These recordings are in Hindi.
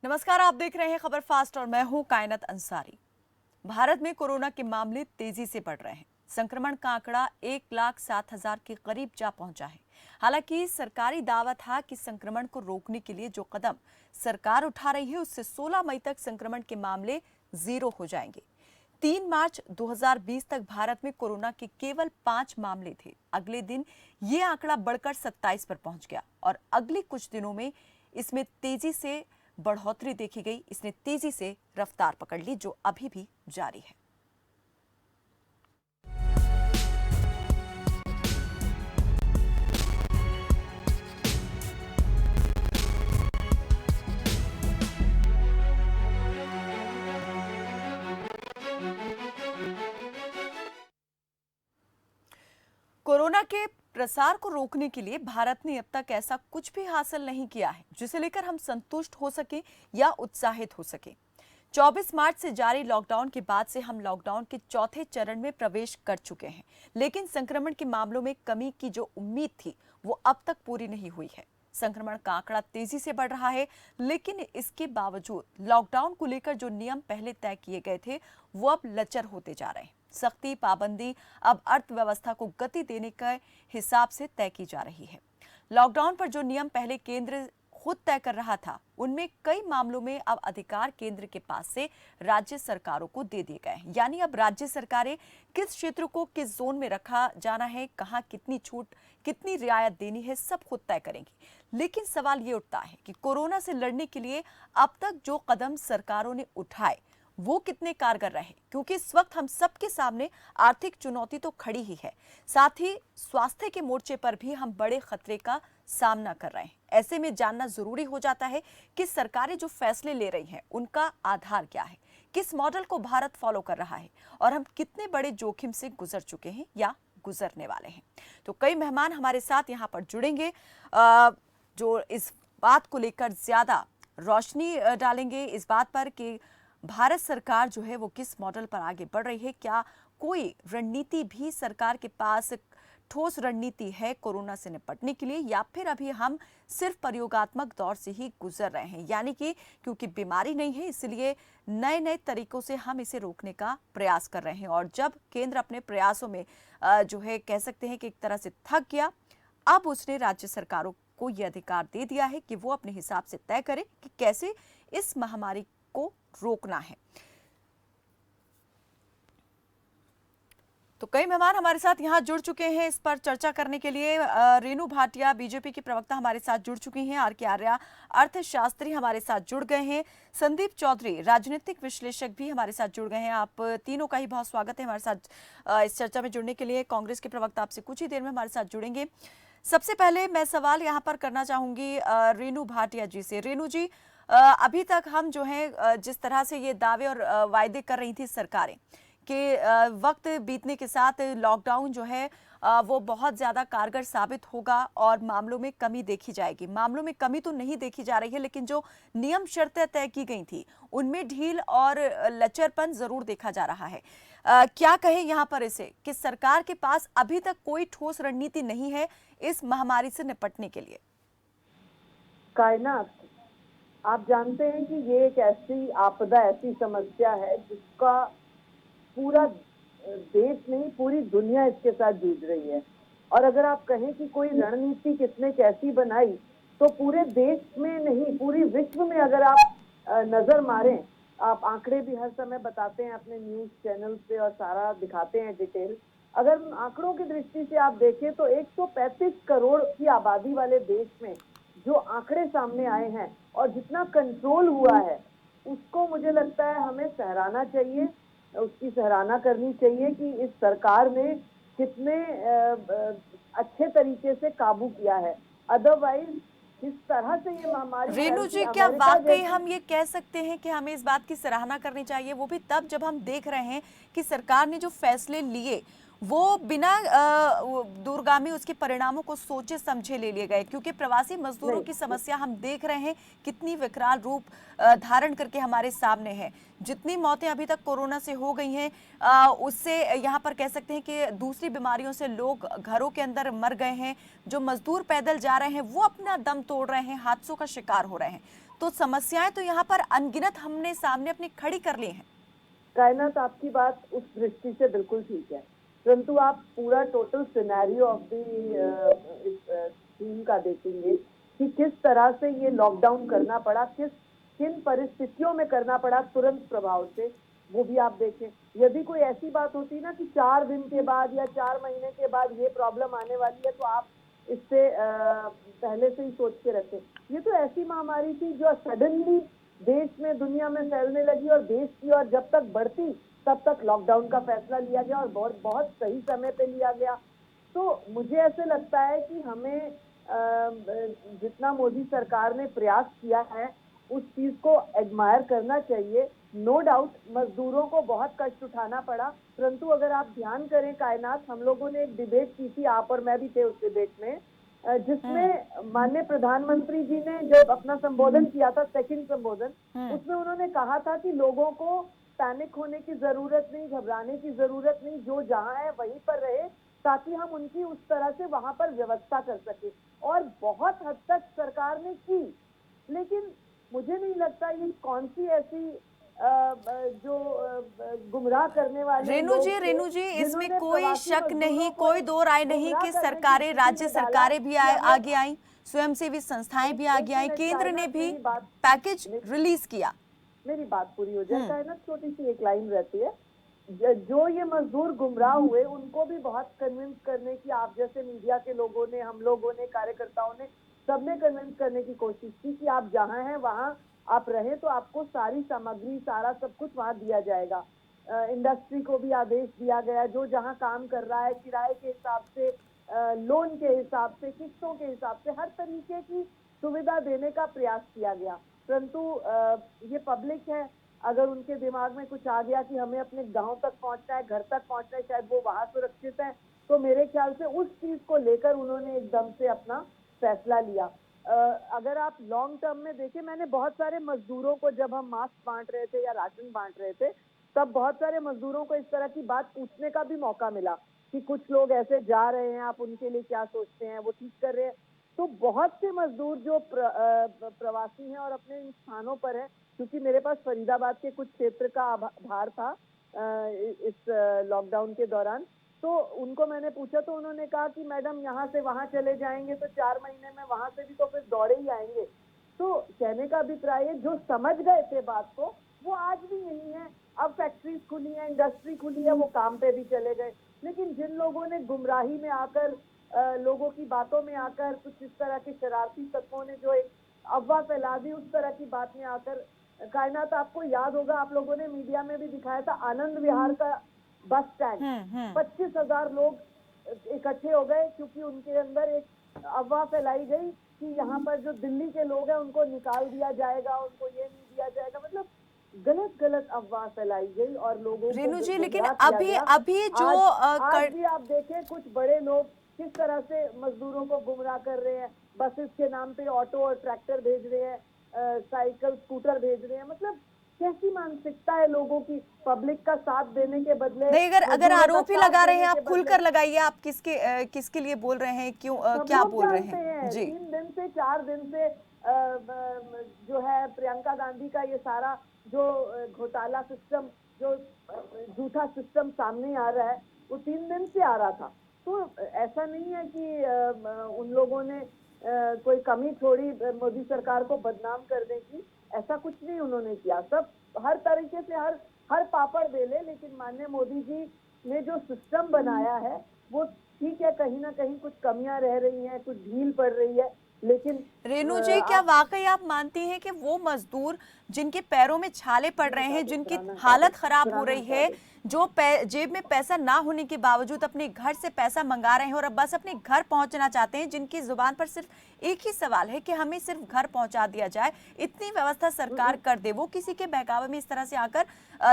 नमस्कार, आप देख रहे हैं खबर फास्ट और मैं हूं कायनात अंसारी। भारत में कोरोना के मामले तेजी से बढ़ रहे हैं। संक्रमण का आंकड़ा 1,07,000 के करीब जा पहुंचा है। हालांकि सरकारी दावा था कि संक्रमण को रोकने के लिए जो कदम सरकार उठा रही है उससे 16 मई तक संक्रमण के मामले जीरो हो जाएंगे। 3 मार्च 2020 तक भारत में कोरोना के केवल 5 मामले थे। अगले दिन ये आंकड़ा बढ़कर 27 पर पहुंच गया और अगले कुछ दिनों में इसमें तेजी से बढ़ोतरी देखी गई। इसने तेजी से रफ्तार पकड़ ली, जो अभी भी जारी है। कोरोना के प्रसार को रोकने के लिए भारत ने अब तक ऐसा कुछ भी हासिल नहीं किया है जिसे लेकर हम संतुष्ट हो सके या उत्साहित हो सके। 24 मार्च से जारी लॉकडाउन के बाद से हम लॉकडाउन के चौथे चरण में प्रवेश कर चुके हैं, लेकिन संक्रमण के मामलों में कमी की जो उम्मीद थी वो अब तक पूरी नहीं हुई है। संक्रमण का आंकड़ा तेजी से बढ़ रहा है, लेकिन इसके बावजूद लॉकडाउन को लेकर जो नियम पहले तय किए गए थे वो अब लचर होते जा रहे हैं। सख्ती पाबंदी अब अर्थव्यवस्था को गति देने के हिसाब से तय की जा रही है। लॉकडाउन पर जो नियम पहले केंद्र खुद तय कर रहा था, उनमें कई मामलों में अब अधिकार केंद्र के पास से राज्य सरकारों को दे दिए गए हैं। यानी अब राज्य सरकारें किस क्षेत्र को किस जोन में रखा जाना है, कहां कितनी छूट, कितनी रियायत देनी है, सब खुद तय करेंगी। लेकिन सवाल ये उठता है कि कोरोना से लड़ने के लिए अब तक जो कदम सरकारों ने उठाए वो कितने कारगर रहे, क्योंकि इस वक्त हम सबके सामने आर्थिक चुनौती तो खड़ी ही है, साथ ही स्वास्थ्य के मोर्चे पर भी हम बड़े खतरे का सामना कर रहे हैं। ऐसे में जानना जरूरी हो जाता है कि सरकारें जो फैसले ले रही हैं उनका आधार क्या है, किस मॉडल को भारत फॉलो कर रहा है और हम कितने बड़े जोखिम से गुजर चुके हैं या गुजरने वाले हैं। तो कई मेहमान हमारे साथ यहाँ पर जुड़ेंगे जो इस बात को लेकर ज्यादा रोशनी डालेंगे, इस बात पर कि भारत सरकार जो है वो किस मॉडल पर आगे बढ़ रही है, क्या कोई रणनीति भी सरकार के पास ठोस रणनीति है कोरोना से निपटने के लिए, या फिर अभी हम सिर्फ प्रयोगात्मक दौर से ही गुजर रहे हैं। यानी कि क्योंकि बीमारी नहीं है इसलिए नए नए तरीकों से हम इसे रोकने का प्रयास कर रहे हैं। और जब केंद्र अपने प्रयासों में जो है कह सकते हैं कि एक तरह से थक गया, अब उसने राज्य सरकारों को यह अधिकार दे दिया है कि वो अपने हिसाब से तय करें कि कैसे इस महामारी को रोकना है। तो कई मेहमान हमारे साथ यहां जुड़ चुके हैं इस पर चर्चा करने के लिए। रेणु भाटिया बीजेपी की प्रवक्ता हमारे साथ जुड़ चुकी हैं, आर के आर्या अर्थशास्त्री हमारे साथ जुड़ गए हैं, संदीप चौधरी राजनीतिक विश्लेषक भी हमारे साथ जुड़ गए हैं। आप तीनों का ही बहुत स्वागत है हमारे साथ इस चर्चा में जुड़ने के लिए। कांग्रेस के प्रवक्ता आपसे कुछ ही देर में हमारे साथ जुड़ेंगे। सबसे पहले मैं सवाल यहाँ पर करना चाहूंगी रेणु भाटिया जी से। रेणु जी, अभी तक हम जो है जिस तरह से ये दावे और वायदे कर रही थी सरकारें कि वक्त बीतने के साथ लॉकडाउन जो है वो बहुत ज़्यादा कारगर साबित होगा और मामलों में कमी देखी जाएगी। मामलों में कमी तो नहीं देखी जा रही है, लेकिन जो नियम शर्तें तय की गई थी उनमें ढील और लचरपन जरूर देखा जा रहा है। क्या कहें यहाँ पर इसे कि सरकार के पास अभी तक कोई ठोस रणनीति नहीं है इस महामारी से निपटने के लिए। कायनात, आप जानते हैं कि ये एक ऐसी आपदा, ऐसी समस्या है जिसका पूरा देश नहीं पूरी दुनिया इसके साथ जूझ रही है। और अगर आप कहें कि कोई रणनीति किसने कैसी बनाई, तो पूरे देश में नहीं पूरी विश्व में अगर आप नजर मारें, आप आंकड़े भी हर समय बताते हैं अपने न्यूज चैनल पे और सारा दिखाते हैं डिटेल। अगर आंकड़ों की दृष्टि से आप देखें तो 135 करोड़ की आबादी वाले देश में जो आंकड़े सामने आए हैं और जितना कंट्रोल हुआ है, उसको मुझे लगता है हमें सराहना चाहिए, उसकी सराहना करनी चाहिए कि इस सरकार ने कितने अच्छे तरीके से काबू किया है। अदरवाइज जिस तरह से ये महामारी रेणु जी, क्या वाकई हम ये कह सकते हैं कि हमें इस बात की सराहना करनी चाहिए, वो भी तब जब हम देख रहे हैं कि सरकार ने जो फैसले लिए वो बिना वो दूरगामी उसके परिणामों को सोचे समझे ले लिए गए, क्योंकि प्रवासी मजदूरों नहीं, की समस्या हम देख रहे हैं कितनी विकराल रूप धारण करके हमारे सामने है। जितनी मौतें अभी तक कोरोना से हो गई हैं, उससे यहाँ पर कह सकते हैं कि दूसरी बीमारियों से लोग घरों के अंदर मर गए हैं। जो मजदूर पैदल जा रहे हैं वो अपना दम तोड़ रहे हैं, हादसों का शिकार हो रहे हैं। तो समस्याएं तो यहाँ पर अनगिनत हमने सामने अपनी खड़ी कर ली हैं। कायनात, आपकी बात उस दृष्टि से बिल्कुल ठीक है, परंतु आप पूरा total scenario of the theme का देखेंगे कि किस तरह से ये लॉकडाउन करना पड़ा, किन परिस्थितियों में करना पड़ा तुरंत प्रभाव से, वो भी आप देखें। यदि कोई ऐसी बात होती ना कि 4 दिन के बाद या 4 महीने के बाद ये प्रॉब्लम आने वाली है, तो आप इससे पहले से ही सोच के रखें। ये तो ऐसी महामारी थी जो सडनली देश में, दुनिया में फैलने लगी, और देश की ओर जब तक बढ़ती तब तक लॉकडाउन का फैसला लिया गया, और बहुत बहुत सही समय पे लिया गया। तो मुझे ऐसे लगता है कि हमें जितना मोदी सरकार ने प्रयास किया है उस चीज को एडमायर करना चाहिए। नो डाउट मजदूरों को बहुत कष्ट उठाना पड़ा, परंतु अगर आप ध्यान करें कायनात, हम लोगों ने एक डिबेट की थी, आप और मैं भी थे उस डिबेट में, जिसमें माननीय प्रधानमंत्री जी ने जब अपना संबोधन किया था, सेकंड संबोधन, उसमें उन्होंने कहा था कि लोगों को पैनिक होने की जरूरत नहीं, घबराने की जरूरत नहीं, जो जहां है वहीं पर रहे, ताकि हम उनकी उस तरह से वहां पर व्यवस्था कर सके। और बहुत हद तक सरकार ने की, लेकिन मुझे नहीं लगता ये कौन सी ऐसी गुमराह करने वाले लोग थे रेणु जी, इसमें जिन्होंने कोई प्रवासी शक नहीं, मजदूरों को कोई दो राय नहीं गुमराह कि करने की सरकारें, स्थिति राज्य में डाला सरकारें भी कि हमें। आगे आई, स्वयंसेवी संस्थाएं भी आगे एक आई, मिनट केंद्र ने कायनात, भी मेरी बात पैकेज रिलीज किया। मेरी बात पूरी हो जाए कायनात, छोटी सी एक लाइन रहती है। जो ये मजदूर गुमराह हुए उनको भी बहुत कन्विंस करने की, आप जैसे मीडिया के लोगों ने, हम लोगों ने, कार्यकर्ताओं ने, सबने कन्विंस करने की कोशिश की कि आप जहां हैं वहां आप रहें, तो आपको सारी सामग्री, सारा सब कुछ वहां दिया जाएगा। इंडस्ट्री को भी आदेश दिया गया, जो जहां काम कर रहा है किराए के हिसाब से, लोन के हिसाब से, किस्तों के हिसाब से, हर तरीके की सुविधा देने का प्रयास किया गया। परंतु ये पब्लिक है, अगर उनके दिमाग में कुछ आ गया कि हमें अपने गांव तक पहुंचना है, घर तक पहुंचना है, शायद वो वहां सुरक्षित है, तो मेरे ख्याल से उस चीज को लेकर उन्होंने एकदम से अपना फैसला लिया। अगर आप लॉन्ग टर्म में देखें, मैंने बहुत सारे मजदूरों को, जब हम मास्क बांट रहे थे या राशन बांट रहे थे, तब बहुत सारे मजदूरों को इस तरह की बात पूछने का भी मौका मिला कि कुछ लोग ऐसे जा रहे हैं, आप उनके लिए क्या सोचते हैं, वो ठीक कर रहे हैं। तो बहुत से मजदूर जो प्रवासी हैं और अपने इन स्थानों पर हैं, क्योंकि मेरे पास फरीदाबाद के कुछ क्षेत्र का भार था इस लॉकडाउन के दौरान, तो उनको मैंने पूछा, तो उन्होंने कहा कि मैडम यहाँ से वहां चले जाएंगे तो 4 महीने में वहां से भी तो फिर दौड़े ही आएंगे। तो कहने का अभिप्राय है, जो समझ गए थे बात को वो आज भी यही है। अब फैक्ट्रीज खुली है, इंडस्ट्री खुली है, वो काम पे भी चले गए। लेकिन जिन लोगों ने गुमराही में आकर, लोगों की बातों में आकर, कुछ इस तरह के शरारती तत्वों ने जो एक अफवाह फैला दी, उस तरह की बात में आकर, कायनात, आपको याद होगा, आप लोगों ने मीडिया में भी दिखाया था, आनंद विहार का बस स्टैंड, 25,000 लोग इकट्ठे हो गए, क्योंकि उनके अंदर एक अफवाह फैलाई गई कि यहाँ पर जो दिल्ली के लोग हैं उनको निकाल दिया जाएगा, उनको ये नहीं दिया जाएगा। मतलब गलत गलत अफवाह फैलाई गई और लोगों को रेणु जी, लेकिन गुमराह किया अभी गया। अभी जो आज भी आप देखें, कुछ बड़े लोग किस तरह से मजदूरों को गुमराह कर रहे हैं, बसेस के नाम पे ऑटो और ट्रैक्टर भेज रहे हैं, साइकिल, स्कूटर भेज रहे हैं। मतलब कैसी मानसिकता है लोगों की, पब्लिक का साथ देने के बदले। नहीं, अगर मजदूरों का आरोप ही साथ लगा रहे देने हैं, के आप खुलकर बदले। लगाइए, आप किसके लिए बोल रहे हैं, क्यों, सब क्या लोग बोल रहे जानते हैं हैं, जी। 3 दिन से 4 दिन से जो है प्रियंका गांधी का ये सारा जो घोटाला सिस्टम, जो झूठा सिस्टम सामने आ रहा है, वो 3 दिन से आ रहा था। तो ऐसा नहीं है कि उन लोगों ने कोई कमी छोड़ी मोदी सरकार को बदनाम करने की, ऐसा कुछ नहीं उन्होंने किया। सब हर तरीके से हर पापड़ बेले, लेकिन माननीय मोदी जी ने जो सिस्टम बनाया है वो ठीक है, कहीं ना कहीं कुछ कमियां रह रही हैं, कुछ ढील पड़ रही है, लेकिन रेणु जी, क्या वाकई आप मानती हैं कि वो मजदूर जिनके पैरों में छाले पड़ रहे हैं, जिनकी हालत खराब हो रही है, जो जेब में पैसा ना होने के बावजूद अपने घर से पैसा मंगा रहे हैं और अब बस अपने घर पहुंचना चाहते हैं, जिनकी जुबान पर सिर्फ एक ही सवाल है कि हमें सिर्फ घर पहुंचा दिया जाए, इतनी व्यवस्था सरकार कर दे, वो किसी के बहकावे में इस तरह से आकर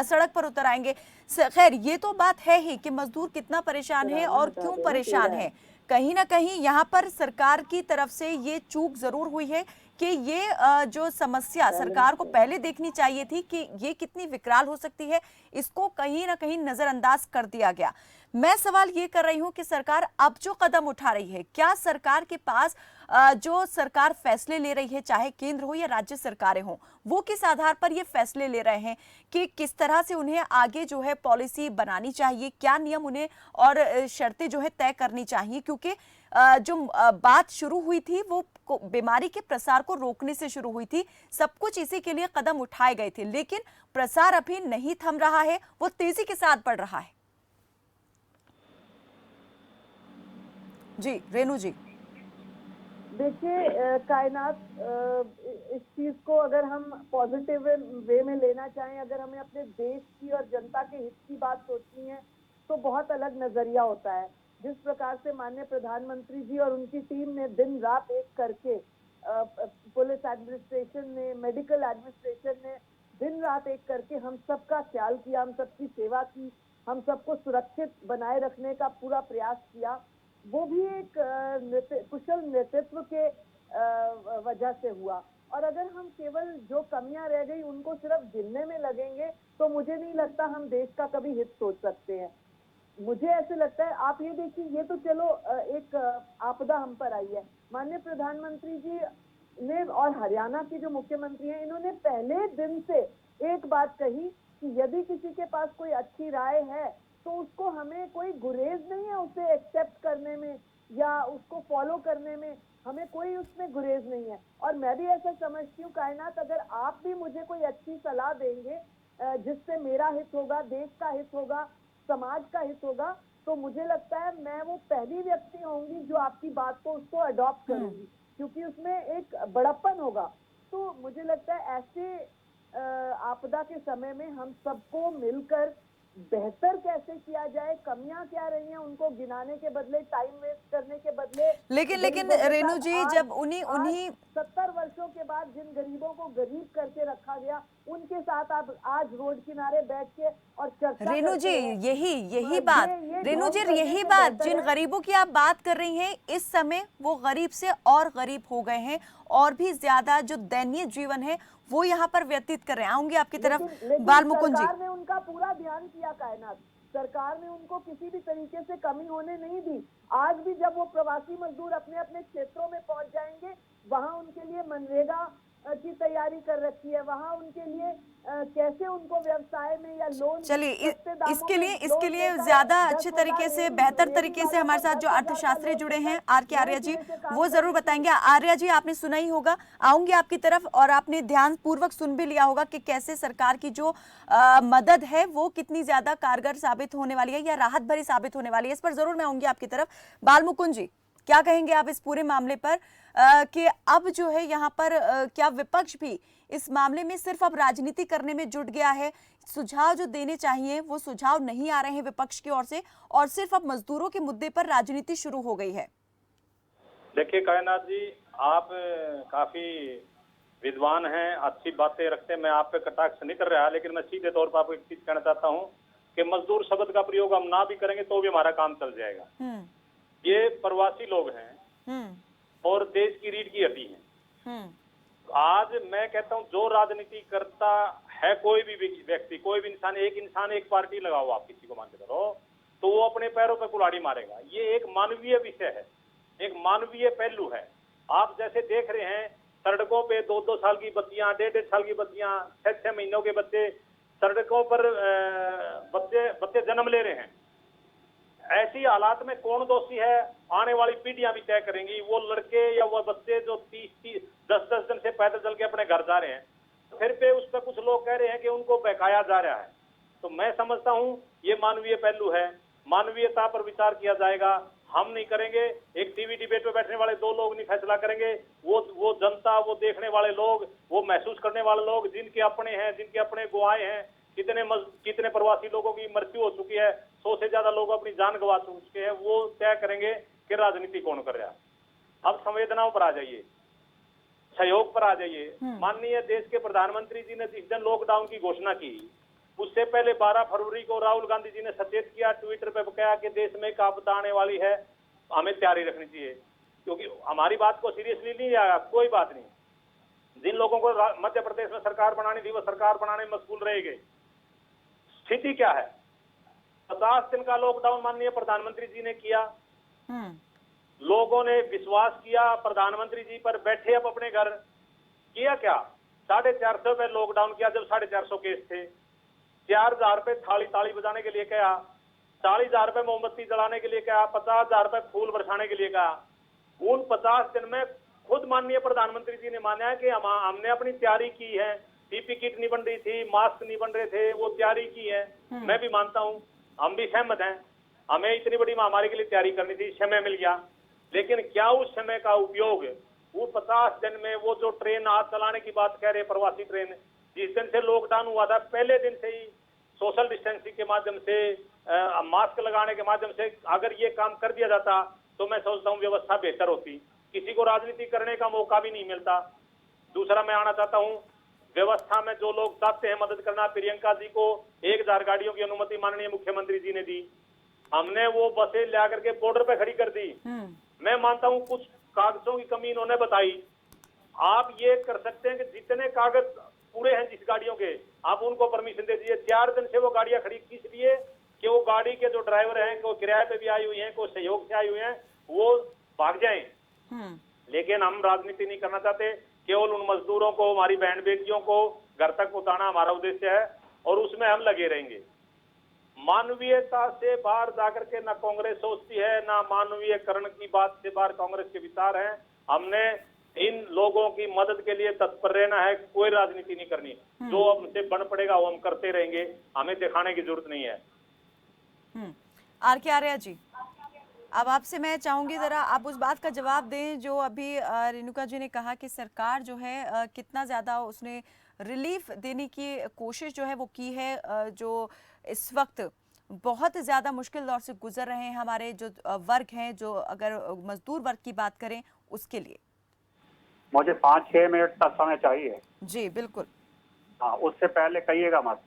सड़क पर उतर आएंगे। खैर, ये तो बात है ही कि मजदूर कितना परेशान है और क्यों परेशान है। कहीं ना कहीं यहाँ पर सरकार की तरफ से ये चूक जरूर हुई है कि ये जो समस्या सरकार को पहले देखनी चाहिए थी कि ये कितनी विकराल हो सकती है, इसको कहीं ना कहीं नजरअंदाज कर दिया गया। मैं सवाल ये कर रही हूं कि सरकार अब जो कदम उठा रही है, क्या सरकार के पास जो सरकार फैसले ले रही है, चाहे केंद्र हो या राज्य सरकारें हो, वो किस आधार पर ये फैसले ले रहे हैं कि किस तरह से उन्हें आगे जो है पॉलिसी बनानी चाहिए, क्या नियम उन्हें और शर्तें जो है तय करनी चाहिए? क्योंकि जो बात शुरू हुई थी वो बीमारी के प्रसार को रोकने से शुरू हुई थी, सब कुछ इसी के लिए कदम उठाए गए थे, लेकिन प्रसार अभी नहीं थम रहा है, वो तेजी के साथ बढ़ रहा है। जी रेणु जी। देखिए, कायनात, इस चीज को अगर हम पॉजिटिव वे में लेना चाहें, अगर हमें अपने देश की और जनता के हित की बात सोचनी है तो बहुत अलग नजरिया होता है। जिस प्रकार से माननीय प्रधानमंत्री जी और उनकी टीम ने दिन रात एक करके, पुलिस एडमिनिस्ट्रेशन ने, मेडिकल एडमिनिस्ट्रेशन ने दिन रात एक करके हम सबका ख्याल किया, हम सबकी सेवा की, हम सबको सुरक्षित बनाए रखने का पूरा प्रयास किया, वो भी एक कुशल नेतृत्व के वजह से हुआ। और अगर हम केवल जो कमियां रह गई उनको सिर्फ गिनने में लगेंगे तो मुझे नहीं लगता हम देश का कभी हित सोच सकते हैं। मुझे ऐसे लगता है, आप ये देखिए, ये तो चलो एक आपदा हम पर आई है, माननीय प्रधानमंत्री जी ने और हरियाणा के जो मुख्यमंत्री हैं, इन्होंने पहले दिन से एक बात कही कि यदि किसी के पास कोई अच्छी राय है तो उसको, हमें कोई गुरेज नहीं है उसे एक्सेप्ट करने में या उसको फॉलो करने में, हमें कोई उसमें गुरेज नहीं है। और मैं भी ऐसा समझती हूँ कायनात, अगर आप भी मुझे कोई अच्छी सलाह देंगे जिससे मेरा हित होगा, देश का हित होगा, समाज का हित होगा, तो मुझे लगता है मैं वो पहली व्यक्ति होंगी जो आपकी बात को, उसको अडॉप्ट करूंगी, क्योंकि उसमें एक बड़प्पन होगा। तो मुझे लगता है ऐसे आपदा के समय में हम सबको मिलकर बेहतर कैसे किया जाए, कमियां क्या रही हैं उनको गिनाने के बदले, टाइम वेस्ट करने के बदले, लेकिन रेणु जी, जब उन्हीं 70 वर्षों के बाद जिन गरीबों को गरीब करके रखा गया, उनके साथ आप आज रोड किनारे बैठ के और चर्चा रेणु जी, करते हैं। यही बात, रेणु जी, यही बात, जिन गरीबों की आप बात कर रही हैं, इस समय वो गरीब से और गरीब हो गए हैं और भी ज्यादा जो दयनीय जीवन है वो यहाँ पर व्यतीत कर रहे हैं। आऊंगी आपकी तरफ, बाल मुकुंद जी। सरकार ने उनका पूरा ध्यान किया कायनात, सरकार ने उनको किसी भी तरीके से कमी होने नहीं दी। आज भी जब वो प्रवासी मजदूर अपने अपने क्षेत्रों में पहुंच जाएंगे, वहां उनके लिए मनरेगा की तैयारी कर रखी है, वहां उनके लिए कैसे उनको व्यवसाय में या लोन, चलिए, इसके लिए ज्यादा अच्छे तरीके से, बेहतर तरीके से हमारे साथ जो अर्थशास्त्री जुड़े हैं आर के आर्या जी, वो जरूर बताएंगे। आर्या जी, आपने सुना ही होगा, आऊंगी आपकी तरफ, और आपने ध्यान पूर्वक सुन भी लिया होगा कि कैसे सरकार की जो मदद है वो कितनी ज्यादा कारगर साबित होने वाली है या राहत भरी साबित होने वाली है। इस पर जरूर मैं आऊंगी आपकी तरफ। बाल मुकुंद जी, क्या कहेंगे आप इस पूरे मामले पर कि अब जो है यहाँ पर क्या विपक्ष भी इस मामले में सिर्फ अब राजनीति करने में जुट गया है? सुझाव जो देने चाहिए वो सुझाव नहीं आ रहे हैं विपक्ष की ओर से, और सिर्फ अब मजदूरों के मुद्दे पर राजनीति शुरू हो गई है। देखिए कायनात जी, आप काफी विद्वान हैं, अच्छी बातें रखते हैं, मैं आप पे कटाक्ष नहीं कर रहा, लेकिन मैं सीधे तौर पर आपको एक चीज कहना चाहता हूँ कि मजदूर शब्द का प्रयोग हम ना भी करेंगे तो भी हमारा काम चल जाएगा। ये प्रवासी लोग हैं और देश की रीढ़ की हड्डी है। आज मैं कहता हूं, जो राजनीति करता है कोई भी व्यक्ति, कोई भी इंसान, एक पार्टी लगाओ, आप किसी को मान के चलो, तो वो अपने पैरों पर कुल्हाड़ी मारेगा। ये एक मानवीय विषय है, एक मानवीय पहलू है। आप जैसे देख रहे हैं सड़कों पे 2-2 साल की बच्चियां, 1.5 साल की बच्चियां, 6-6 महीनों के बच्चे सड़कों पर बच्चे जन्म ले रहे हैं। ऐसी हालात में कौन दोषी है, आने वाली पीढ़ियां भी तय करेंगी। वो लड़के या वो बच्चे जो 10-10 दिन से पैदल चल के अपने घर जा रहे हैं, फिर पे उस पर कुछ लोग कह रहे हैं कि उनको बहकाया जा रहा है। तो मैं समझता हूं ये मानवीय पहलू है, मानवीयता पर विचार किया जाएगा। हम नहीं करेंगे। एक टीवी डिबेट पे बैठने वाले दो लोग नहीं फैसला करेंगे। वो जनता, वो देखने वाले लोग, वो महसूस करने वाले लोग, जिनके अपने हैं, जिनके अपने गवाए हैं, कितने प्रवासी लोगों की मृत्यु हो चुकी है, 100 से ज्यादा लोग अपनी जान गंवा चुके हैं, वो तय करेंगे कि राजनीति कौन कर रहा है। अब संवेदनाओं पर आ जाइए, सहयोग पर आ जाइए। माननीय देश के प्रधानमंत्री जी ने जिस दिन लॉकडाउन की घोषणा की, उससे पहले 12 फरवरी को राहुल गांधी जी ने सचेत किया, ट्विटर पे कहा कि देश में एक आपदा आने वाली है, हमें तैयारी रखनी चाहिए। क्योंकि हमारी बात को सीरियसली नहीं लिया, कोई बात नहीं। जिन लोगों को मध्य प्रदेश में सरकार बनानी थी, वो सरकार बनाने में मशगूल रह गए। स्थिति क्या है? 50 दिन का लॉकडाउन माननीय प्रधानमंत्री जी ने किया। लोगों ने विश्वास किया प्रधानमंत्री जी पर, बैठे अब अपने घर। किया क्या? 450 पे लॉकडाउन किया जब 450 केस थे। 4000 पे ताली बजाने के लिए कहा, 40,000 पे मोमबत्ती जलाने के लिए कहा, 50,000 पे फूल बरसाने के लिए कहा। उन 50 दिन में खुद माननीय प्रधानमंत्री जी ने माना है कि हमने अपनी तैयारी की है। पीपी किट नहीं बन रही थी, मास्क नहीं बन रहे थे, वो तैयारी की है। मैं भी मानता हूं, हम भी सहमत हैं। हमें इतनी बड़ी महामारी के लिए तैयारी करनी थी, समय मिल गया। लेकिन क्या उस समय का उपयोग वो 50 दिन में, वो जो ट्रेन आज चलाने की बात कह रहे प्रवासी ट्रेन, जिस दिन से लॉकडाउन हुआ था, पहले दिन से ही सोशल डिस्टेंसिंग के माध्यम से, मास्क लगाने के माध्यम से अगर ये काम कर दिया जाता तो मैं सोचता हूँ व्यवस्था बेहतर होती। किसी को राजनीति करने का मौका भी नहीं मिलता। दूसरा मैं आना चाहता हूँ, व्यवस्था में जो लोग चाहते हैं मदद करना, प्रियंका जी को 1000 गाड़ियों की अनुमति माननीय मुख्यमंत्री जी ने दी। हमने वो बसें ला करके बॉर्डर पे खड़ी कर दी। मैं मानता हूँ कुछ कागजों की कमी इन्होंने बताई। आप ये कर सकते हैं कि जितने कागज पूरे हैं जिस गाड़ियों के, आप उनको परमिशन दे दीजिए। 4 दिन से वो गाड़ियां खड़ी किस लिए? कि वो गाड़ी के जो ड्राइवर हैं, कोई किराए पे भी आई हुई हैं, कोई सहयोग से आई हुई हैं, वो भाग जाएं। लेकिन हम राजनीति नहीं करना चाहते। केवल उन मजदूरों को, हमारी बहन बेटियों को घर तक पहुंचाना हमारा उद्देश्य है और उसमें हम लगे रहेंगे। मानवीयता से बाहर जाकर के ना कांग्रेस सोचती है, ना मानवीयकरण की बात से बाहर कांग्रेस के विचार हैं। हमने इन लोगों की मदद के लिए तत्पर रहना है, कोई राजनीति नहीं करनी। जो हमसे बन पड़ेगा वो हम करते रहेंगे, हमें दिखाने की जरूरत नहीं है। आर के आर्या जी, अब आपसे मैं चाहूंगी जरा आप उस बात का जवाब दें जो अभी रेणुका जी ने कहा कि सरकार जो है कितना ज्यादा उसने रिलीफ देने की कोशिश जो है वो की है, जो इस वक्त बहुत ज्यादा मुश्किल दौर से गुजर रहे हैं हमारे जो वर्ग हैं, जो अगर मजदूर वर्ग की बात करें उसके लिए। मुझे 5-6 मिनट का समय चाहिए। जी बिल्कुल। हाँ, उससे पहले कहिएगा मत।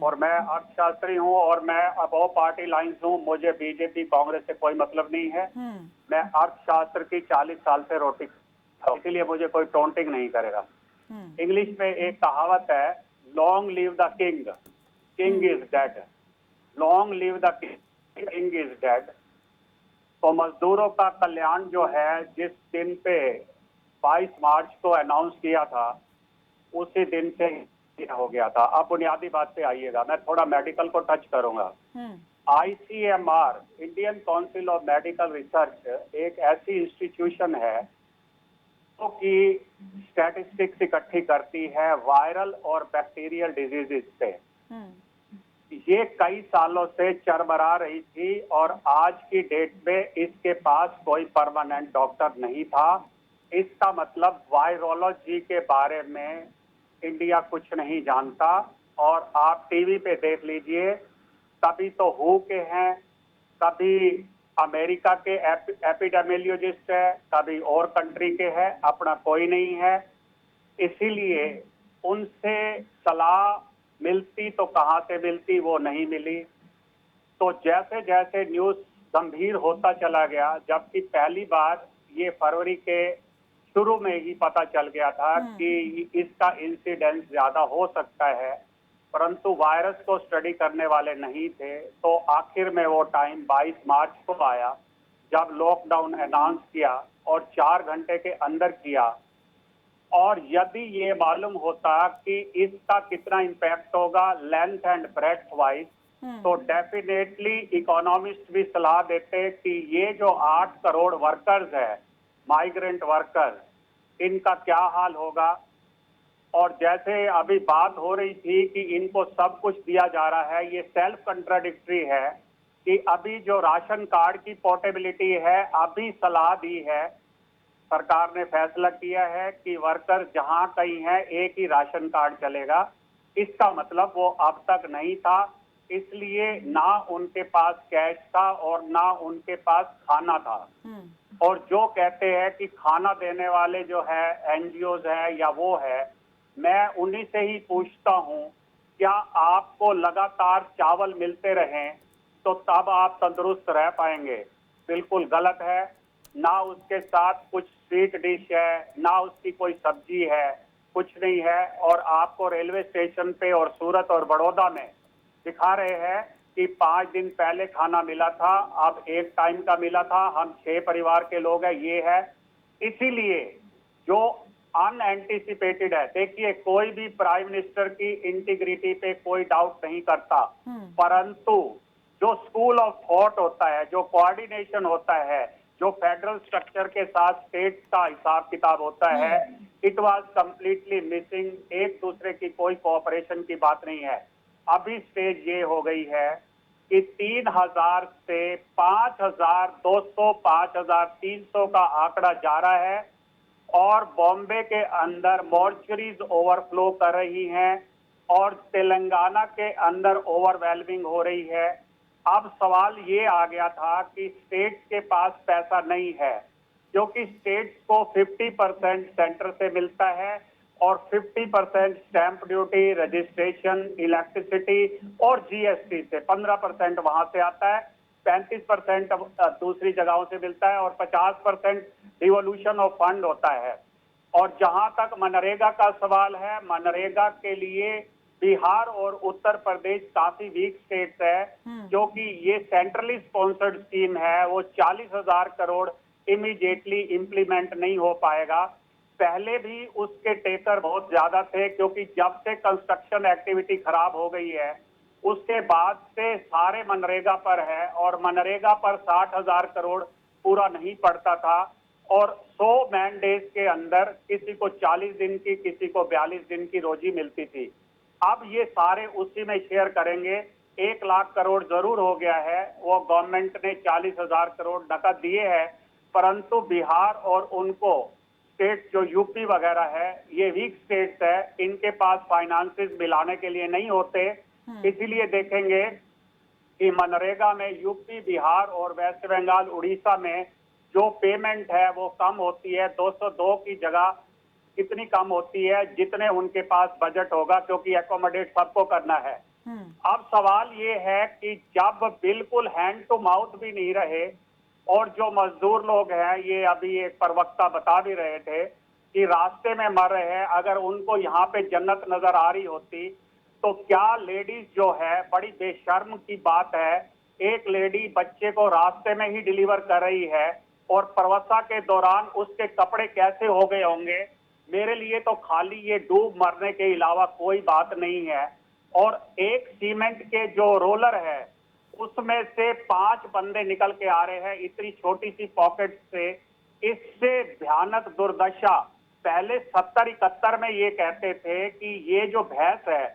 और मैं अर्थशास्त्री हूँ और मैं अबोव पार्टी लाइन्स हूँ। मुझे बीजेपी कांग्रेस से कोई मतलब नहीं है। मैं अर्थशास्त्र की 40 साल से रोटी, इसीलिए मुझे कोई टोंटिंग नहीं करेगा। इंग्लिश में एक कहावत है, long live the king, king is dead. Long live the king is dead. तो मजदूरों का कल्याण जो है, जिस दिन पे 22 मार्च को अनाउंस किया था, उसी दिन से हो गया था। अब बुनियादी बात पे आइएगा, मैं थोड़ा मेडिकल को टच करूंगा। ICMR, Indian council of medical research, एक ऐसी इंस्टीट्यूशन है जो कि स्टैटिस्टिक्स इकट्ठी करती है वायरल और बैक्टीरियल डिजीजेस पे। ये कई सालों से चरमरा रही थी और आज की डेट में इसके पास कोई परमानेंट डॉक्टर नहीं था। इसका मतलब वायरोलॉजी के बारे में इंडिया कुछ नहीं जानता। और आप टीवी पे देख लीजिए, कभी तो हू के हैं, कभी अमेरिका के एपिडेमियोलॉजिस्ट है, कभी और कंट्री के हैं, अपना कोई नहीं है। इसीलिए उनसे सलाह मिलती तो कहाँ से मिलती, वो नहीं मिली। तो जैसे जैसे न्यूज़ गंभीर होता चला गया, जबकि पहली बार ये फरवरी के शुरू में ही पता चल गया था कि इसका इंसिडेंस ज्यादा हो सकता है, परंतु वायरस को स्टडी करने वाले नहीं थे। तो आखिर में वो टाइम 22 मार्च को आया जब लॉकडाउन अनाउंस किया और 4 घंटे के अंदर किया। और यदि ये मालूम होता कि इसका कितना इम्पैक्ट होगा लेंथ एंड ब्रेड्थ वाइज, तो डेफिनेटली इकोनॉमिस्ट भी सलाह देते कि ये जो 8 करोड़ वर्कर्स है, माइग्रेंट वर्कर्स, इनका क्या हाल होगा। और जैसे अभी बात हो रही थी कि इनको सब कुछ दिया जा रहा है, ये सेल्फ कंट्राडिक्टरी है। कि अभी जो राशन कार्ड की पोर्टेबिलिटी है, अभी सलाह दी है, सरकार ने फैसला किया है कि वर्कर जहां कहीं है एक ही राशन कार्ड चलेगा। इसका मतलब वो अब तक नहीं था, इसलिए ना उनके पास कैश था और ना उनके पास खाना था। और जो कहते हैं कि खाना देने वाले जो है एनजीओज है या वो है, मैं उन्हीं से ही पूछता हूं, क्या आपको लगातार चावल मिलते रहें तो तब आप तंदुरुस्त रह पाएंगे? बिल्कुल गलत है। ना उसके साथ कुछ स्वीट डिश है, ना उसकी कोई सब्जी है, कुछ नहीं है। और आपको रेलवे स्टेशन पे और सूरत और बड़ौदा में दिखा रहे हैं कि 5 दिन पहले खाना मिला था, अब एक टाइम का मिला था, हम 6 परिवार के लोग हैं, ये है। इसीलिए जो अनएंटिसिपेटेड है, देखिए कोई भी प्राइम मिनिस्टर की इंटीग्रिटी पे कोई डाउट नहीं करता, परंतु जो स्कूल ऑफ थॉट होता है, जो कोऑर्डिनेशन होता है, जो फेडरल स्ट्रक्चर के साथ स्टेट का हिसाब किताब होता है, इट वाज कंप्लीटली मिसिंग। एक दूसरे की कोई कोऑपरेशन की बात नहीं है। अभी स्टेज ये हो गई है कि 3000 से 5200 5300 का आंकड़ा जा रहा है और बॉम्बे के अंदर मॉर्चरीज ओवरफ्लो कर रही हैं और तेलंगाना के अंदर ओवरवेलमिंग हो रही है। अब सवाल ये आ गया था कि स्टेट्स के पास पैसा नहीं है, क्योंकि स्टेट्स को 50% सेंटर से मिलता है और 50% स्टैंप ड्यूटी, रजिस्ट्रेशन, इलेक्ट्रिसिटी और जीएसटी से 15% वहां से आता है, 35% दूसरी जगहों से मिलता है और 50% डिवोल्यूशन ऑफ फंड होता है। और जहां तक मनरेगा का सवाल है, मनरेगा के लिए बिहार और उत्तर प्रदेश काफी वीक स्टेट्स है, क्योंकि ये सेंट्रली स्पॉन्सर्ड स्कीम है। वो 40,000 करोड़ इमीडिएटली इंप्लीमेंट नहीं हो पाएगा। पहले भी उसके टेकर बहुत ज्यादा थे, क्योंकि जब से कंस्ट्रक्शन एक्टिविटी खराब हो गई है उसके बाद से सारे मनरेगा पर है और मनरेगा पर 60,000 करोड़ पूरा नहीं पड़ता था और 100 मैन डेज के अंदर किसी को 40 दिन की, किसी को 42 दिन की रोजी मिलती थी। अब ये सारे उसी में शेयर करेंगे। 1 लाख करोड़ जरूर हो गया है, वो गवर्नमेंट ने 40,000 करोड़ नकद दिए हैं, परंतु बिहार और उनको स्टेट जो यूपी वगैरह है, ये वीक स्टेट्स है, इनके पास फाइनेंसेस मिलाने के लिए नहीं होते। इसीलिए देखेंगे कि मनरेगा में यूपी, बिहार और वेस्ट बंगाल, उड़ीसा में जो पेमेंट है वो कम होती है। 202 की जगह कितनी कम होती है, जितने उनके पास बजट होगा, क्योंकि एकोमोडेट सबको करना है। अब सवाल ये है कि जब बिल्कुल हैंड टू माउथ भी नहीं रहे और जो मजदूर लोग हैं, ये अभी एक प्रवक्ता बता भी रहे थे कि रास्ते में मर रहे हैं, अगर उनको यहाँ पे जन्नत नजर आ रही होती तो क्या लेडीज जो है, बड़ी बेशर्म की बात है, एक लेडी बच्चे को रास्ते में ही डिलीवर कर रही है और प्रवसा के दौरान उसके कपड़े कैसे हो गए होंगे। मेरे लिए तो खाली ये डूब मरने के अलावा कोई बात नहीं है। और एक सीमेंट के जो रोलर है उसमें से 5 बंदे निकल के आ रहे हैं इतनी छोटी सी पॉकेट से। इससे भयानक दुर्दशा, पहले 70-71 में ये कहते थे कि ये जो भैंस है,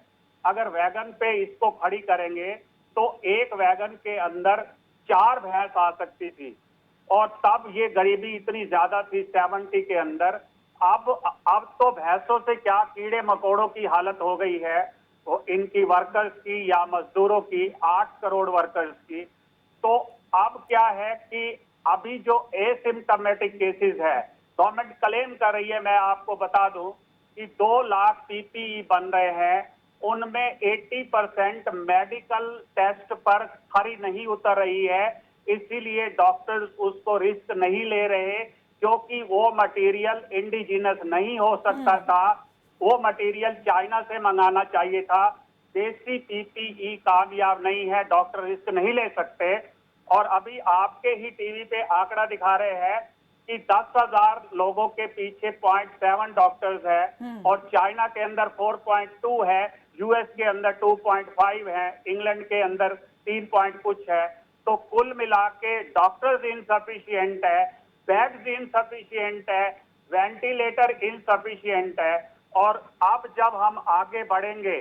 अगर वैगन पे इसको खड़ी करेंगे तो एक वैगन के अंदर 4 भैंस आ सकती थी और तब ये गरीबी इतनी ज्यादा थी 70 के अंदर। अब तो भैंसों से क्या कीड़े मकोड़ों की हालत हो गई है, वो इनकी वर्कर्स की या मजदूरों की, 8 करोड़ वर्कर्स की। तो अब क्या है कि अभी जो एसिम्टोमेटिक केसेस है, गवर्नमेंट क्लेम कर रही है, मैं आपको बता दूं कि 2 लाख पीपीई बन रहे हैं, उनमें 80% मेडिकल टेस्ट पर खरी नहीं उतर रही है। इसीलिए डॉक्टर्स उसको रिस्क नहीं ले रहे, क्योंकि वो मटेरियल इंडिजिनस नहीं हो सकता था, वो मटेरियल चाइना से मंगाना चाहिए था। देसी पीपीई कामयाब नहीं है, डॉक्टर रिस्क नहीं ले सकते। और अभी आपके ही टीवी पे आंकड़ा दिखा रहे हैं कि 10,000 लोगों के पीछे 0.7 डॉक्टर्स है और चाइना के अंदर 4.2 है, यूएस के अंदर 2.5 है, इंग्लैंड के अंदर 3 पॉइंट कुछ है। तो कुल मिला के डॉक्टर्स इनसफिशियंट है, बेड्स इनसफिशियंट है, वेंटिलेटर इनसफिशियंट है। और अब जब हम आगे बढ़ेंगे,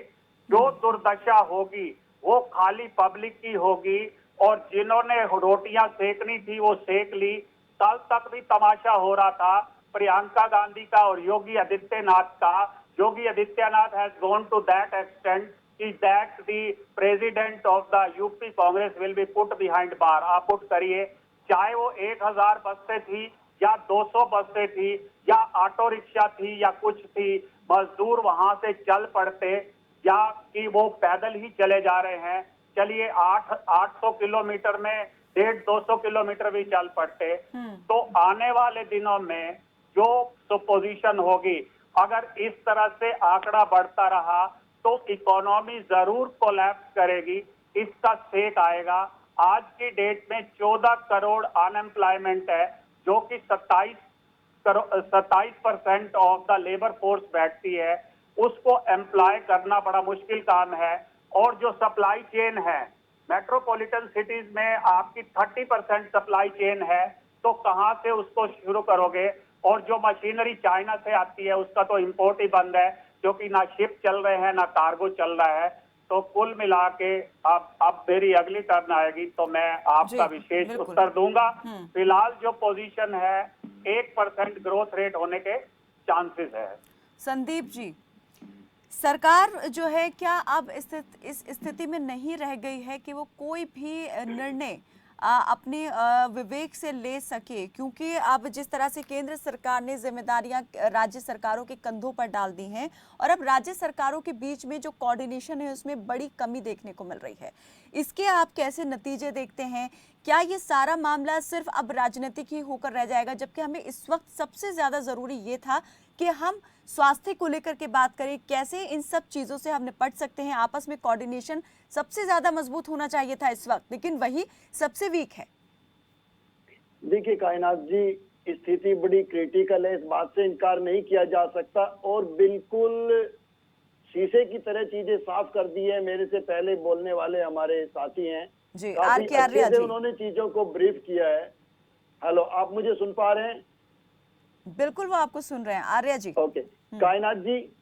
जो दुर्दशा होगी वो खाली पब्लिक की होगी, और जिन्होंने रोटियां सेकनी थी वो सेक ली। कल तक भी तमाशा हो रहा था प्रियंका गांधी का और योगी आदित्यनाथ का। Yogi Adityanath has gone to that extent कि that the president of the UP Congress will be put behind bar. आप पुट करिए, चाहे वो 1000 बसें थी या 200 बसें थी या ऑटो रिक्शा थी या कुछ थी, मजदूर वहां से चल पड़ते या कि वो पैदल ही चले जा रहे हैं। चलिए 800 किलोमीटर में 150-200 किलोमीटर भी चल पड़ते। तो आने वाले दिनों में जो सुपोजिशन होगी, अगर इस तरह से आंकड़ा बढ़ता रहा तो इकोनॉमी जरूर कोलैप्स करेगी, इसका सेक आएगा। आज की डेट में 14 करोड़ अनएम्प्लॉयमेंट है, जो कि 27% ऑफ द लेबर फोर्स बैठती है। उसको एम्प्लॉय करना बड़ा मुश्किल काम है। और जो सप्लाई चेन है, मेट्रोपॉलिटन सिटीज में आपकी 30% सप्लाई चेन है, तो कहां से उसको शुरू करोगे? और जो मशीनरी चाइना से आती है उसका तो इंपोर्ट ही बंद है, क्योंकि ना शिप चल रहे हैं ना कार्गो चल रहा है। तो कुल मिला के अब मेरी अगली टर्न आएगी तो मैं आपका विशेष उत्तर दूंगा। फिलहाल जो पोजीशन है 1% ग्रोथ रेट होने के चांसेस है। संदीप जी, सरकार जो है क्या अब इस स्थिति में नहीं रह गई है कि वो कोई भी निर्णय अपने विवेक से ले सके? क्योंकि अब जिस तरह से केंद्र सरकार ने जिम्मेदारियां राज्य सरकारों के कंधों पर डाल दी हैं और अब राज्य सरकारों के बीच में जो कोऑर्डिनेशन है उसमें बड़ी कमी देखने को मिल रही है, इसके आप कैसे नतीजे देखते हैं? क्या ये सारा मामला सिर्फ अब राजनीतिक ही होकर रह जाएगा, जबकि हमें इस वक्त सबसे ज्यादा जरूरी ये था कि हम स्वास्थ्य को लेकर के बात करें, कैसे इन सब चीजों से हम निपट सकते हैं? आपस में कोऑर्डिनेशन सबसे ज्यादा मजबूत होना चाहिए था इस वक्त, लेकिन वही सबसे वीक है। देखिए कायनात जी, स्थिति बड़ी क्रिटिकल है, इस बात से इनकार नहीं किया जा सकता। और बिल्कुल शीशे की तरह चीजें साफ कर दी है। मेरे से पहले बोलने वाले हमारे साथी हैं जी, काफी अच्छे से उन्होंने चीजों को ब्रीफ किया है। हेलो, आप मुझे सुन पा रहे हैं? बिल्कुल, वो आपको सुन रहे हैं आर्या जी। ओके कायनात जी,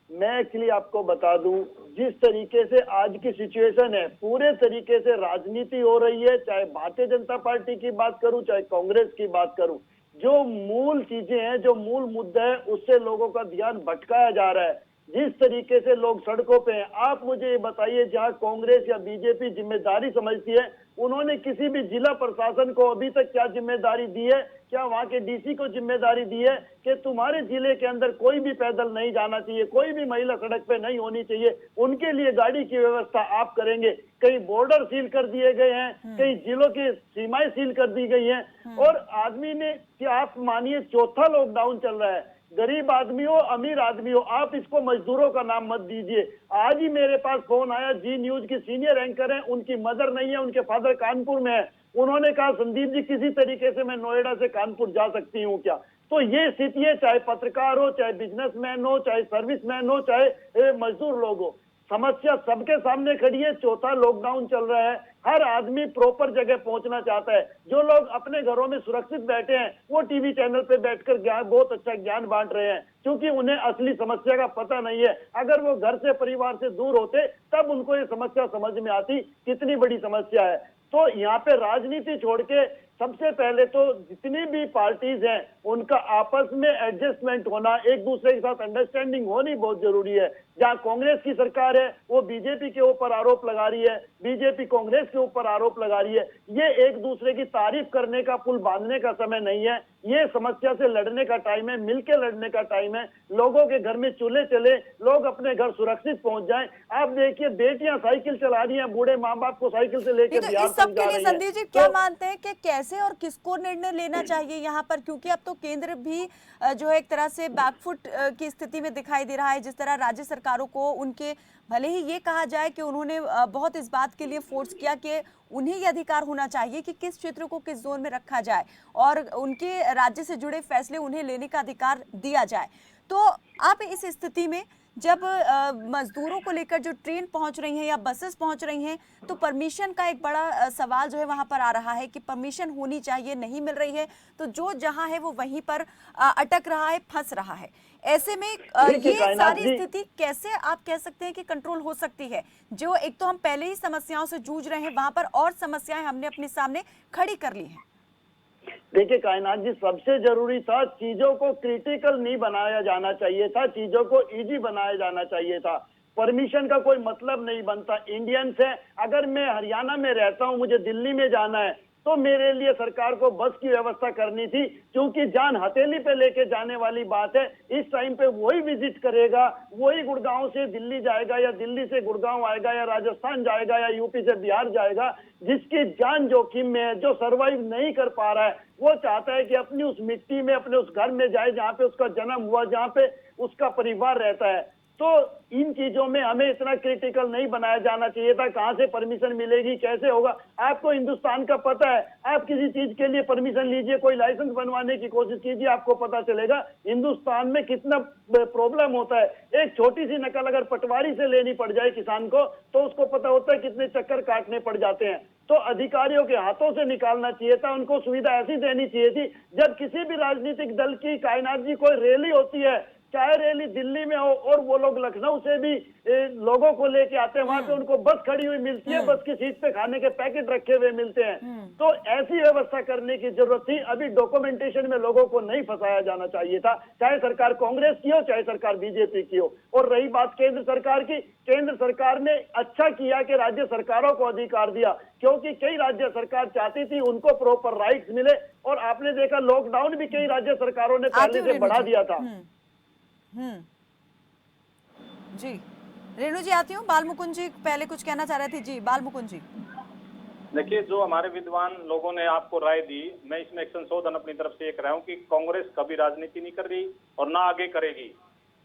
मैं एक्चुअली आपको बता दूं, जिस तरीके से आज की सिचुएशन है, पूरे तरीके से राजनीति हो रही है। चाहे भारतीय जनता पार्टी की बात करूं, चाहे कांग्रेस की बात करूं, जो मूल चीजें हैं, जो मूल मुद्दा है, उससे लोगों का ध्यान भटकाया जा रहा है। जिस तरीके से लोग सड़कों पे हैं, आप मुझे ये बताइए, जहां कांग्रेस या बीजेपी जिम्मेदारी समझती है, उन्होंने किसी भी जिला प्रशासन को अभी तक क्या जिम्मेदारी दी है? क्या वहां के डीसी को जिम्मेदारी दी है कि तुम्हारे जिले के अंदर कोई भी पैदल नहीं जाना चाहिए, कोई भी महिला सड़क पे नहीं होनी चाहिए, उनके लिए गाड़ी की व्यवस्था आप करेंगे? कई बॉर्डर सील कर दिए गए हैं, कई जिलों की सीमाएं सील कर दी गई हैं। और आदमी ने, क्या आप मानिए, चौथा लॉकडाउन चल रहा है। गरीब आदमी हो, अमीर आदमी हो, आप इसको मजदूरों का नाम मत दीजिए। आज ही मेरे पास फोन आया, जी न्यूज की सीनियर एंकर हैं, उनकी मदर नहीं है, उनके फादर कानपुर में है। उन्होंने कहा, संदीप जी किसी तरीके से मैं नोएडा से कानपुर जा सकती हूँ क्या? तो ये स्थिति है, चाहे पत्रकार हो, चाहे बिजनेसमैन हो, चाहे सर्विसमैन हो, चाहे मजदूर लोग हो, समस्या सबके सामने खड़ी है। चौथा लॉकडाउन चल रहा है, हर आदमी प्रॉपर जगह पहुंचना चाहता है। जो लोग अपने घरों में सुरक्षित बैठे हैं, वो टीवी चैनल पे बैठकर बहुत अच्छा ज्ञान बांट रहे हैं, क्योंकि उन्हें असली समस्या का पता नहीं है। अगर वो घर से, परिवार से दूर होते, तब उनको ये समस्या समझ में आती कितनी बड़ी समस्या है। तो यहाँ पे राजनीति छोड़ के सबसे पहले तो जितनी भी पार्टीज हैं, उनका आपस में एडजस्टमेंट होना, एक दूसरे के साथ अंडरस्टैंडिंग होनी बहुत जरूरी है। जहां कांग्रेस की सरकार है, वो बीजेपी के ऊपर आरोप लगा रही है, बीजेपी कांग्रेस के ऊपर आरोप लगा रही है। ये एक दूसरे की तारीफ करने का, पुल बांधने का समय नहीं है। ये समस्या से लड़ने का टाइम है, मिलकर लड़ने का टाइम है। लोगों के घर में चूल्हे चले, लोग अपने घर सुरक्षित पहुंच जाएं। आप देखिए, बेटियां साइकिल चला रही हैं, बूढ़े माँ बाप को साइकिल से लेकर तो बिहार इस सब के लिए संदीप जी क्या मानते हैं कि कैसे और किसको निर्णय लेना चाहिए यहाँ पर? क्योंकि अब तो केंद्र भी जो है एक तरह से बैकफुट की स्थिति में दिखाई दे रहा है। जिस तरह राज्य सरकारों को उनके, भले ही ये कहा जाए कि उन्होंने बहुत इस बात के लिए फोर्स किया कि उन्हें ये अधिकार होना चाहिए कि किस क्षेत्र को किस जोन में रखा जाए और उनके राज्य से जुड़े फैसले उन्हें लेने का अधिकार दिया जाए। तो आप इस स्थिति में जब मजदूरों को लेकर जो ट्रेन पहुंच रही हैं या बसेस पहुंच रही हैं, तो परमिशन का एक बड़ा सवाल जो है वहां पर आ रहा है कि परमिशन होनी चाहिए, नहीं मिल रही है, तो जो जहां है वो वहीं पर अटक रहा है, फंस रहा है। ऐसे में देखिए ये कायनात सारी जी, स्थिति कैसे आप कह सकते हैं कि कंट्रोल हो सकती है? जो एक तो हम पहले ही समस्याओं से जूझ रहे हैं, वहां पर और समस्याएं हमने अपने सामने खड़ी कर ली हैं। देखिए कायनात जी, सबसे जरूरी था चीजों को क्रिटिकल नहीं बनाया जाना चाहिए था, चीजों को इजी बनाया जाना चाहिए था। परमिशन का कोई मतलब नहीं बनता। इंडियंस है, अगर मैं हरियाणा में रहता हूं, मुझे दिल्ली में जाना है, तो मेरे लिए सरकार को बस की व्यवस्था करनी थी, क्योंकि जान हथेली पे लेके जाने वाली बात है। इस टाइम पे वही विजिट करेगा, वही गुड़गांव से दिल्ली जाएगा या दिल्ली से गुड़गांव आएगा या राजस्थान जाएगा या यूपी से बिहार जाएगा, जिसकी जान जोखिम में है, जो सरवाइव नहीं कर पा रहा है। वो चाहता है कि अपनी उस मिट्टी में, अपने उस घर में जाए जहां पे उसका जन्म हुआ, जहां पे उसका परिवार रहता है। तो इन चीजों में हमें इतना क्रिटिकल नहीं बनाया जाना चाहिए था। कहां से परमिशन मिलेगी, कैसे होगा? आपको हिंदुस्तान का पता है, आप किसी चीज के लिए परमिशन लीजिए, कोई लाइसेंस बनवाने की कोशिश कीजिए, आपको पता चलेगा हिंदुस्तान में कितना प्रॉब्लम होता है। एक छोटी सी नकल अगर पटवारी से लेनी पड़ जाए किसान को, तो उसको पता होता है कितने चक्कर काटने पड़ जाते हैं। तो अधिकारियों के हाथों से निकालना चाहिए था, उनको सुविधा ऐसी देनी चाहिए थी। जब किसी भी राजनीतिक दल की, कायनात जी, कोई रैली होती है, चाहे रैली दिल्ली में हो और वो लोग लखनऊ से भी लोगों को लेके आते हैं, वहां पे उनको बस खड़ी हुई मिलती है, बस की सीट पे खाने के पैकेट रखे हुए मिलते हैं। तो ऐसी व्यवस्था करने की जरूरत थी। अभी डॉक्यूमेंटेशन में लोगों को नहीं फंसाया जाना चाहिए था, चाहे सरकार कांग्रेस की हो, चाहे सरकार बीजेपी की हो। और रही बात केंद्र सरकार की, केंद्र सरकार ने अच्छा किया कि राज्य सरकारों को अधिकार दिया, क्योंकि कई राज्य सरकार चाहती थी उनको प्रॉपर राइट्स मिले। और आपने देखा लॉकडाउन भी कई राज्य सरकारों ने पहले से बढ़ा दिया था। जी रेणु जी आती हूँ। बाल मुकुंद जी पहले कुछ कहना चाह रहे थे। जी बाल मुकुंद जी। देखिए, जो हमारे विद्वान लोगों ने आपको राय दी, मैं इसमें एक संशोधन अपनी तरफ से एक रहा हूं कि कांग्रेस कभी राजनीति नहीं कर रही और ना आगे करेगी।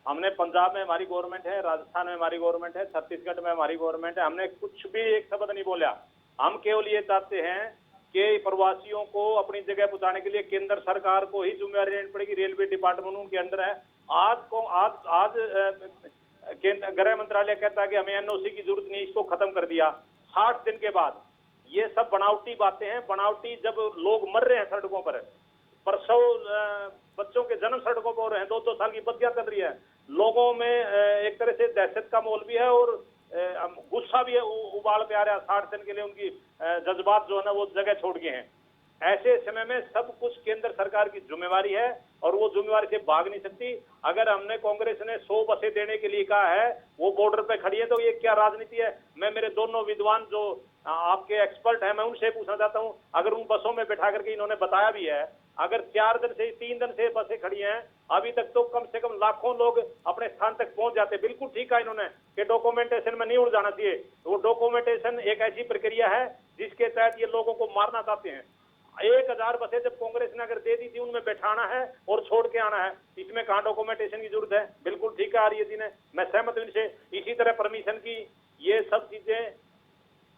हमने पंजाब में हमारी गवर्नमेंट है, राजस्थान में हमारी गवर्नमेंट है, छत्तीसगढ़ में हमारी गवर्नमेंट है, हमने कुछ भी एक शब्द नहीं बोला। हम केवल ये चाहते हैं कि प्रवासियों को अपनी जगह पहुंचाने के लिए केंद्र सरकार को ही जिम्मेवारी लेनी पड़ेगी। रेलवे डिपार्टमेंट उनके अंदर है। आज गृह मंत्रालय कहता है कि हमें एनओसी की जरूरत नहीं, इसको खत्म कर दिया 60 दिन के बाद। ये सब बनावटी बातें हैं, बनावटी। जब लोग मर रहे हैं सड़कों पर, प्रसव बच्चों के जन्म सड़कों पर हो रहे हैं, 2-2 साल की बच्चियां कर रही है, लोगों में एक तरह से दहशत का माहौल भी है और गुस्सा भी है, उबाल पे आ रहा है। 60 दिन के लिए उनकी जज्बात जो है ना वो जगह छोड़ गए हैं। ऐसे समय में सब कुछ केंद्र सरकार की जिम्मेवारी है और वो जिम्मेवारी से भाग नहीं सकती। अगर हमने कांग्रेस ने 100 बसें देने के लिए कहा है, वो बॉर्डर पे खड़ी है, तो ये क्या राजनीति है? मैं मेरे दोनों विद्वान जो आपके एक्सपर्ट हैं, मैं उनसे पूछना चाहता हूं, अगर उन बसों में बैठा करके इन्होंने बताया भी है, अगर 3 दिन से बसें खड़ी हैं, अभी तक तो कम से कम लाखों लोग अपने स्थान तक पहुंच जाते। बिल्कुल ठीक कहा इन्होंने कि डॉक्यूमेंटेशन में नहीं उलझाना चाहिए। वो डॉक्यूमेंटेशन एक ऐसी प्रक्रिया है जिसके तहत ये लोगों को मारना चाहते हैं। 1000 बसें जब कांग्रेस ने अगर दे दी थी, उनमें बैठाना है और छोड़ के आना है, इसमें कहां डॉक्यूमेंटेशन की जरूरत है? बिल्कुल ठीक है आर्य जी ने, मैं सहमत हूं इनसे। इसी तरह परमिशन की ये सब चीजें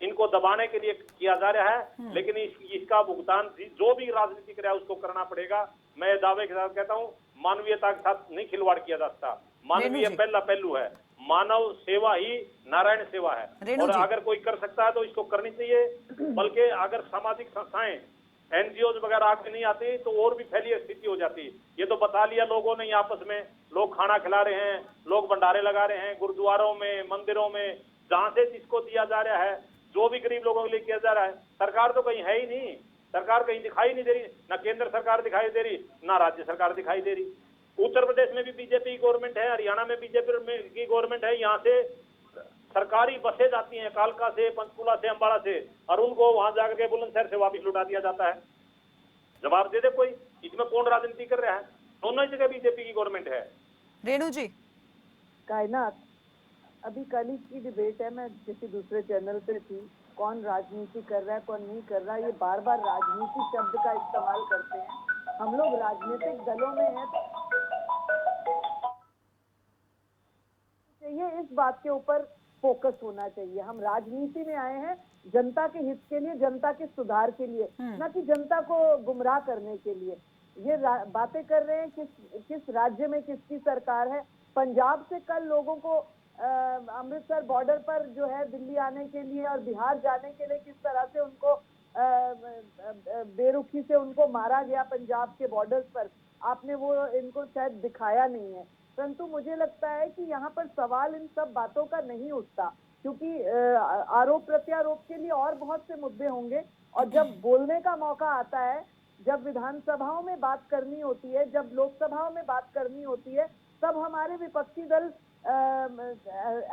इनको दबाने के लिए किया जा रहा है, लेकिन इसका भुगतान जो भी राजनीति करे उसको करना पड़ेगा। मैं दावे के साथ कहता हूं, मानवीयता के साथ नहीं खिलवाड़ किया जा सकता। मानवीय पहला पहलू है, मानव सेवा ही नारायण सेवा है, और अगर कोई कर सकता है तो इसको करनी चाहिए। बल्कि अगर सामाजिक संस्थाएं, एनजीओ वगैरह आगे नहीं आती तो और भी फैली स्थिति हो जाती। ये तो बता लिया लोगों ने आपस में, लोग खाना खिला रहे हैं, लोग भंडारे लगा रहे हैं गुरुद्वारों में, मंदिरों में, जहां से जिसको दिया जा रहा है, जो भी गरीब लोगों के लिए किया जा रहा है। सरकार तो कहीं है ही नहीं, सरकार कहीं दिखाई नहीं दे रही, ना केंद्र सरकार दिखाई दे रही, ना राज्य सरकार दिखाई दे रही। उत्तर प्रदेश में भी बीजेपी गवर्नमेंट है, हरियाणा में बीजेपी की गवर्नमेंट है, यहाँ से सरकारी बसें जाती हैं कालका से, पंचकुला से, अंबाला से, और उनको वहां जाकर के बुलंदशहर से वापस लौटा दिया जाता है। जवाब दे दे कोई, इसमें कौन राजनीति कर रहा है? दोनों जगह बीजेपी की गवर्नमेंट है। रेणु जी। कायनात, अभी कल ही की डिबेट है, मैं किसी दूसरे चैनल पे थी, कौन राजनीति कर रहा है कौन नहीं कर रहा है, ये बार बार राजनीति शब्द का इस्तेमाल करते हैं। हम लोग राजनीतिक दलों में हैं, चाहिए इस बात के ऊपर फोकस होना चाहिए। हम राजनीति में आए हैं जनता के हित के लिए, जनता के सुधार के लिए, ना कि जनता को गुमराह करने के लिए। ये बातें कर रहे हैं किस राज्य में किसकी सरकार है, पंजाब से कल लोगों को अमृतसर बॉर्डर पर जो है दिल्ली आने के लिए और बिहार जाने के लिए किस तरह से उनको बेरुखी से उनको मारा गया पंजाब के बॉर्डर्स पर, आपने वो इनको शायद दिखाया नहीं है। परंतु मुझे लगता है कि यहाँ पर सवाल इन सब बातों का नहीं उठता, क्योंकि आरोप प्रत्यारोप के लिए और बहुत से मुद्दे होंगे, और जब बोलने का मौका आता है, जब विधानसभाओं में बात करनी होती है, जब लोकसभाओं में बात करनी होती है, तब हमारे विपक्षी दल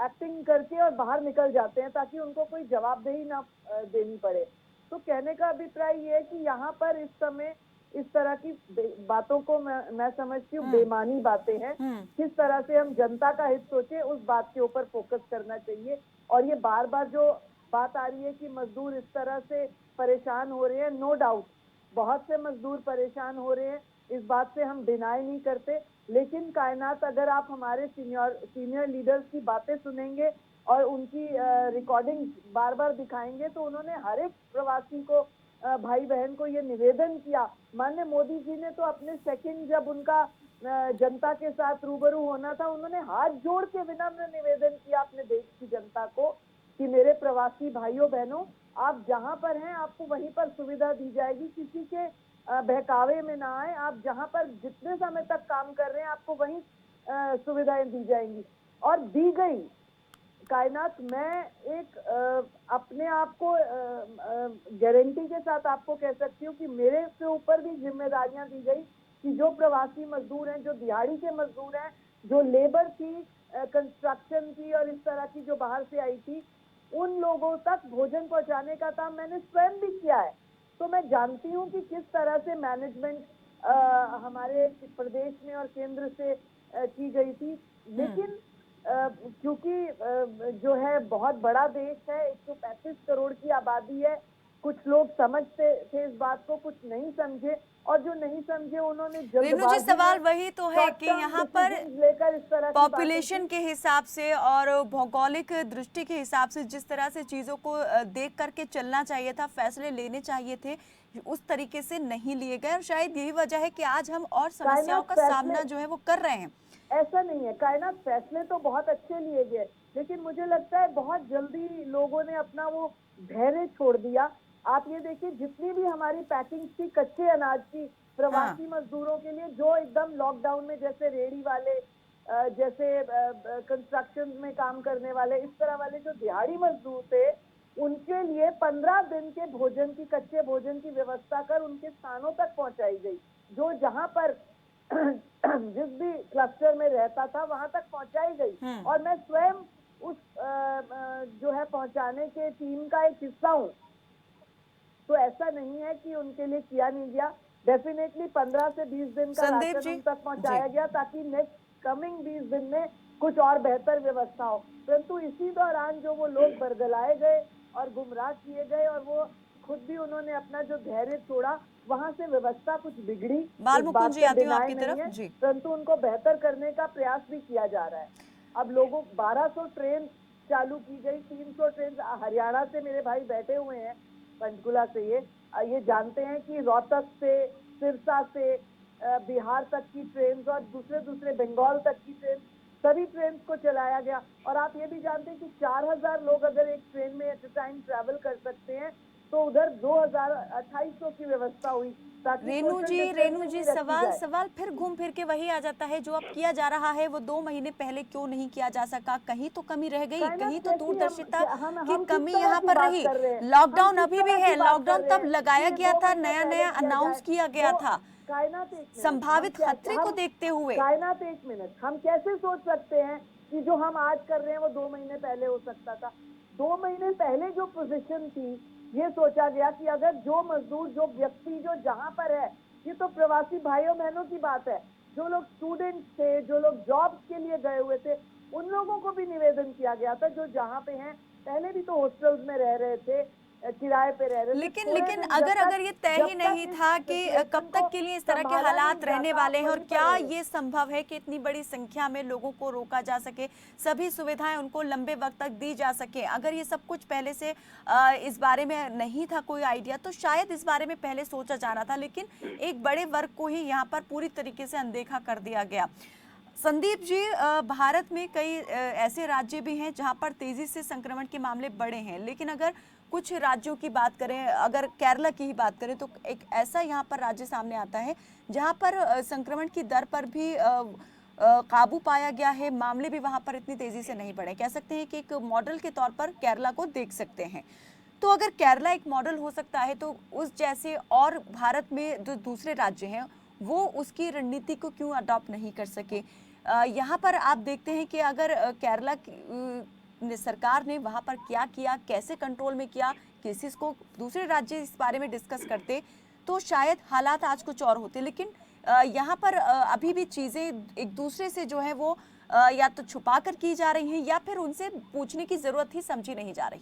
एक्टिंग करके और बाहर निकल जाते हैं ताकि उनको कोई जवाबदेही ना देनी पड़े। तो कहने का अभिप्राय ये है कि यहाँ पर इस समय इस तरह की बातों को मैं समझती हूँ बेमानी बातें हैं। किस तरह से हम जनता का हित सोचे उस बात के ऊपर फोकस करना चाहिए। और ये बार बार जो बात आ रही है कि मजदूर इस तरह से परेशान हो रहे हैं, नो डाउट बहुत से मजदूर परेशान हो रहे हैं, इस बात से हम डिनाई नहीं करते। लेकिन कायनात, अगर आप हमारे सीनियर लीडर्स की बातें सुनेंगे और उनकी रिकॉर्डिंग बार बार दिखाएंगे तो उन्होंने हर एक प्रवासी को, भाई बहन को ये निवेदन किया। माननीय मोदी जी ने तो अपने सेकंड जब उनका जनता के साथ रूबरू होना था, उन्होंने हाथ जोड़ के विनम्र निवेदन किया अपने देश की जनता को कि मेरे प्रवासी भाइयों बहनों, आप जहां पर हैं आपको वहीं पर सुविधा दी जाएगी, किसी के बहकावे में ना आए, आप जहां पर जितने समय तक काम कर रहे हैं आपको वहीं सुविधाएं दी जाएंगी और दी गई। कायनात, मैं एक अपने आप को गारंटी के साथ आपको कह सकती हूँ कि मेरे से ऊपर भी जिम्मेदारियां दी गई कि जो प्रवासी मजदूर हैं, जो दिहाड़ी के मजदूर हैं, जो लेबर थी, कंस्ट्रक्शन की और इस तरह की जो बाहर से आई थी, उन लोगों तक भोजन पहुंचाने का काम मैंने स्वयं भी किया है। तो मैं जानती हूँ कि किस तरह से मैनेजमेंट हमारे प्रदेश में और केंद्र से की गई थी। लेकिन क्योंकि जो है बहुत बड़ा देश है, 135 करोड़ की आबादी है, कुछ लोग समझते थे इस बात को, कुछ नहीं समझे, और जो नहीं समझे उन्होंने रेणु जी, सवाल वही तो है कि यहाँ पर लेकर इस तरह पॉपुलेशन के हिसाब से और भौगोलिक दृष्टि के हिसाब से जिस तरह से चीजों को देख करके चलना चाहिए था, फैसले लेने चाहिए थे, उस तरीके से नहीं लिए गए और शायद यही वजह है कि आज हम और समस्याओं का सामना जो है वो कर रहे हैं। ऐसा नहीं है कायनात, फैसले तो बहुत अच्छे लिए गए, लेकिन मुझे लगता है बहुत जल्दी लोगों ने अपना वो धैर्य छोड़ दिया। आप ये देखिए, जितनी भी हमारी पैकिंग थी कच्चे अनाज की प्रवासी मजदूरों के लिए, जो एकदम लॉकडाउन में जैसे रेहड़ी वाले, जैसे कंस्ट्रक्शन में काम करने वाले, इस तरह वाले जो दिहाड़ी मजदूर थे, उनके लिए 15 दिन के भोजन की, कच्चे भोजन की व्यवस्था कर उनके स्थानों तक पहुंचाई गई। जो जहां पर जिस भी क्लस्टर में रहता था वहां तक पहुंचाई गई, और मैं स्वयं उस जो है पहुंचाने के टीम का एक हिस्सा हूँ। तो ऐसा नहीं है कि उनके लिए किया नहीं गया। डेफिनेटली 15 से 20 दिन का राशन उन तक पहुंचाया गया ताकि नेक्स्ट कमिंग 20 दिन में कुछ और बेहतर व्यवस्था हो। परंतु इसी दौरान जो वो लोग बरगलाए गए और गुमराह किए गए, और वो खुद भी उन्होंने अपना जो धैर्य छोड़ा, वहां से व्यवस्था कुछ बिगड़ी, परंतु उनको बेहतर करने का प्रयास भी किया जा रहा है। अब लोगों 1200 ट्रेन चालू की गई, 300 ट्रेन हरियाणा से मेरे भाई बैठे हुए हैं, पंचकुला से, ये जानते हैं कि रोहतक से, सिरसा से बिहार तक की ट्रेन और दूसरे बंगाल तक की ट्रेन, सभी ट्रेन को चलाया गया। और आप ये भी जानते हैं कि 4000 लोग अगर एक ट्रेन में एट ए टाइम ट्रैवल कर सकते हैं, तो उधर 2800 की व्यवस्था हुई। रेणु जी, सवाल फिर घूम फिर के वही आ जाता है जो अब किया जा रहा है, वो 2 महीने पहले क्यों नहीं किया जा सका? कहीं तो कमी रह गई, कहीं तो दूरदर्शिता की कमी यहाँ पर रही। लॉकडाउन अभी भी है, लॉकडाउन तब लगाया गया था, नया अनाउंस किया गया था संभावित खतरे को देखते हुए। कायनात, एक मिनट, हम कैसे सोच सकते हैं कि जो हम आज कर रहे हैं वो 2 महीने पहले हो सकता था? 2 महीने पहले जो पोजीशन थी, ये सोचा गया कि अगर जो मजदूर, जो व्यक्ति जो जहां पर है, ये तो प्रवासी भाइयों बहनों की बात है, जो लोग स्टूडेंट्स थे, जो लोग जॉब के लिए गए हुए थे, उन लोगों को भी निवेदन किया गया था जो जहां पे हैं, पहले भी तो हॉस्टल्स में रह रहे थे, किराए पे रह रहे थे। लेकिन अगर ये तय ही नहीं था कि कब तक के लिए इस तरह के हालात रहने वाले हैं, और क्या ये संभव है कि इतनी बड़ी संख्या में लोगों को रोका जा सके, सभी सुविधाएं उनको लंबे वक्त तक दी जा सके? अगर ये सब कुछ पहले से इस बारे में नहीं था कोई आइडिया, तो शायद इस बारे में पहले सोचा जा रहा था, लेकिन एक बड़े वर्ग को ही यहाँ पर पूरी तरीके से अनदेखा कर दिया गया। संदीप जी, भारत में कई ऐसे राज्य भी हैं जहां पर तेजी से संक्रमण के मामले बढ़े हैं, लेकिन अगर कुछ राज्यों की बात करें, अगर केरला की ही बात करें, तो एक ऐसा यहां पर राज्य सामने आता है जहां पर संक्रमण की दर पर भी काबू पाया गया है, मामले भी वहां पर इतनी तेजी से नहीं बढ़े। कह सकते हैं कि एक मॉडल के तौर पर केरला को देख सकते हैं। तो अगर केरला एक मॉडल हो सकता है, तो उस जैसे और भारत में जो दूसरे राज्य हैं वो उसकी रणनीति को क्यों अडॉप्ट नहीं कर सके? यहाँ पर आप देखते हैं कि अगर केरला सरकार ने वहाँ पर क्या किया, कैसे कंट्रोल में किया, केसेस को दूसरे राज्य इस बारे में डिस्कस करते तो शायद हालात आज कुछ और होते। लेकिन यहाँ पर अभी भी चीज़ें एक दूसरे से जो है वो या तो छुपा कर की जा रही हैं या फिर उनसे पूछने की ज़रूरत ही समझी नहीं जा रही।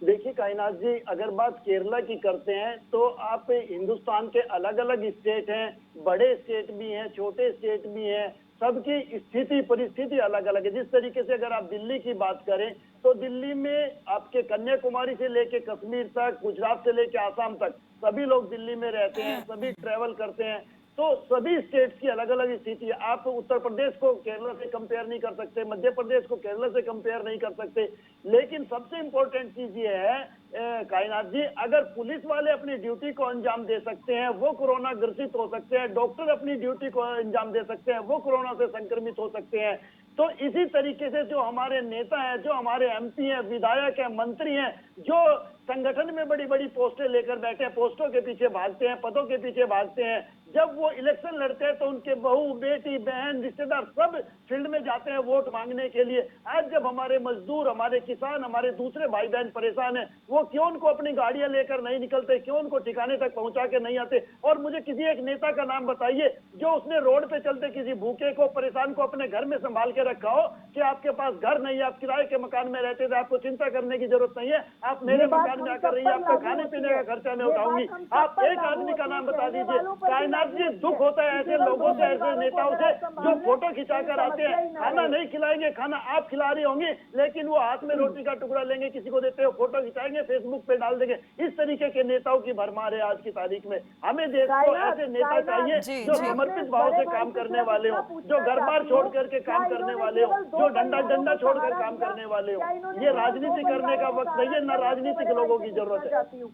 देखिए कायनात जी, अगर बात केरला की करते हैं तो आप हिंदुस्तान के अलग अलग स्टेट हैं, बड़े स्टेट भी हैं, छोटे स्टेट भी हैं, सबकी स्थिति परिस्थिति अलग अलग है। जिस तरीके से अगर आप दिल्ली की बात करें तो दिल्ली में आपके कन्याकुमारी से लेके कश्मीर तक, गुजरात से लेके आसाम तक सभी लोग दिल्ली में रहते हैं, सभी ट्रेवल करते हैं। तो सभी स्टेट्स की अलग अलग स्थिति है। आप उत्तर प्रदेश को केरला से कंपेयर नहीं कर सकते, मध्य प्रदेश को केरला से कंपेयर नहीं कर सकते। लेकिन सबसे इंपॉर्टेंट चीज ये है कायनात जी, अगर पुलिस वाले अपनी ड्यूटी को अंजाम दे सकते हैं, वो कोरोना ग्रसित हो सकते हैं, डॉक्टर अपनी ड्यूटी को अंजाम दे सकते हैं, वो कोरोना से संक्रमित हो सकते हैं, तो इसी तरीके से जो हमारे नेता हैं, जो हमारे एमपी हैं, विधायक हैं, मंत्री हैं, जो संगठन में बड़ी बड़ी पोस्टें लेकर बैठे हैं, पोस्टों के पीछे भागते हैं, पदों के पीछे भागते हैं, जब वो इलेक्शन लड़ते हैं तो उनके बहू, बेटी, बहन, रिश्तेदार सब फील्ड में जाते हैं वोट मांगने के लिए। आज जब हमारे मजदूर, हमारे किसान, हमारे दूसरे भाई बहन परेशान हैं, वो क्यों उनको अपनी गाड़ियां लेकर नहीं निकलते, क्यों उनको ठिकाने तक पहुंचा के नहीं आते? और मुझे किसी एक नेता का नाम बताइए जो उसने रोड पे चलते किसी भूखे को, परेशान को अपने घर में संभाल के रखा हो कि आपके पास घर नहीं है, आप किराए के मकान में रहते थे, आपको चिंता करने की जरूरत नहीं है, आप मेरे मकान में आकर रहिए, आपका खाने पीने का खर्चा मैं उठाऊंगी। आप एक आदमी का नाम बता दीजिए। कायनात जी, दुख होता है ऐसे लोगों से, ऐसे नेताओं से जो फोटो खिंचाकर आते हैं, खाना नहीं खिलाएंगे, खाना आप खिला रही होंगी, लेकिन वो हाथ में रोटी का टुकड़ा लेंगे, किसी को देते हो, फोटो खिंचाएंगे, फेसबुक पे डाल देंगे। इस तरीके के नेताओं की भरमार है आज की तारीख में। हमें देश को ऐसे नेता चाहिए जो समर्पित भाव से काम करने वाले हो, जो घर बार छोड़ करके काम करने वाले हो, जो डंडा छोड़कर काम करने वाले हो। ये राजनीति करने का वक्त नहीं है, न राजनीतिक लोगों की जरूरत है।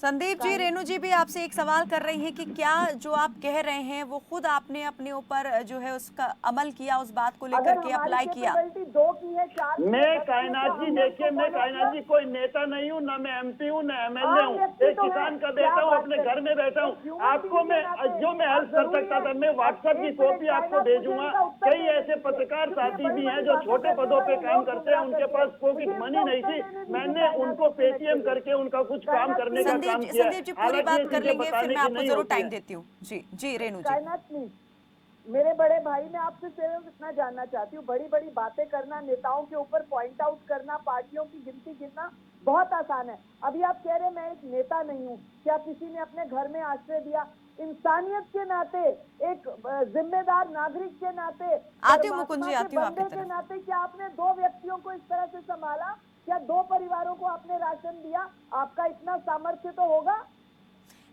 संदीप जी, रेणु जी भी आपसे एक सवाल कर रही हैं कि क्या जो आप कह रहे हैं वो खुद आपने अपने ऊपर जो है उसका अमल किया, उस बात को लेकर के अप्लाई किया? मैं कायनात जी, देखिए मैं कायनात जी कोई नेता नहीं हूँ, ना मैं एमपी हूँ, ना एमएलए हूँ, एक किसान का बेटा हूँ, अपने घर में बैठा हूँ। आपको मैं जो मैं हेल्प कर सकता था, मैं व्हाट्सएप की कॉपी आपको भेजूंगा। कई ऐसे पत्रकार साथी भी हैं जो छोटे पदों पे काम करते हैं, उनके पास पॉकेट मनी नहीं थी, मैंने उनको पेटीएम करके उनका कुछ काम करने का संदीप जी पूरी बात कर लेंगे, फिर मैं आपको जरूर टाइम देती हूँ। जी रेणु जी। मेरे बड़े भाई, मैं आपसे सिर्फ इतना जानना चाहती हूँ, बड़ी बड़ी बातें करना, नेताओं के ऊपर पॉइंट आउट करना, पार्टियों की गिनती गिनना बहुत आसान है। अभी आप कह रहे हैं मैं एक नेता नहीं हूँ, क्या किसी ने अपने घर में आश्रय दिया? इंसानियत के नाते, एक जिम्मेदार नागरिक के नाते, आती हूँ मुकुंद जी, आती हूँ आपकी तरफ। के नाते क्या आपने दो व्यक्तियों को इस तरह से संभाला? क्या दो परिवारों को आपने राशन दिया? आपका इतना सामर्थ्य तो होगा।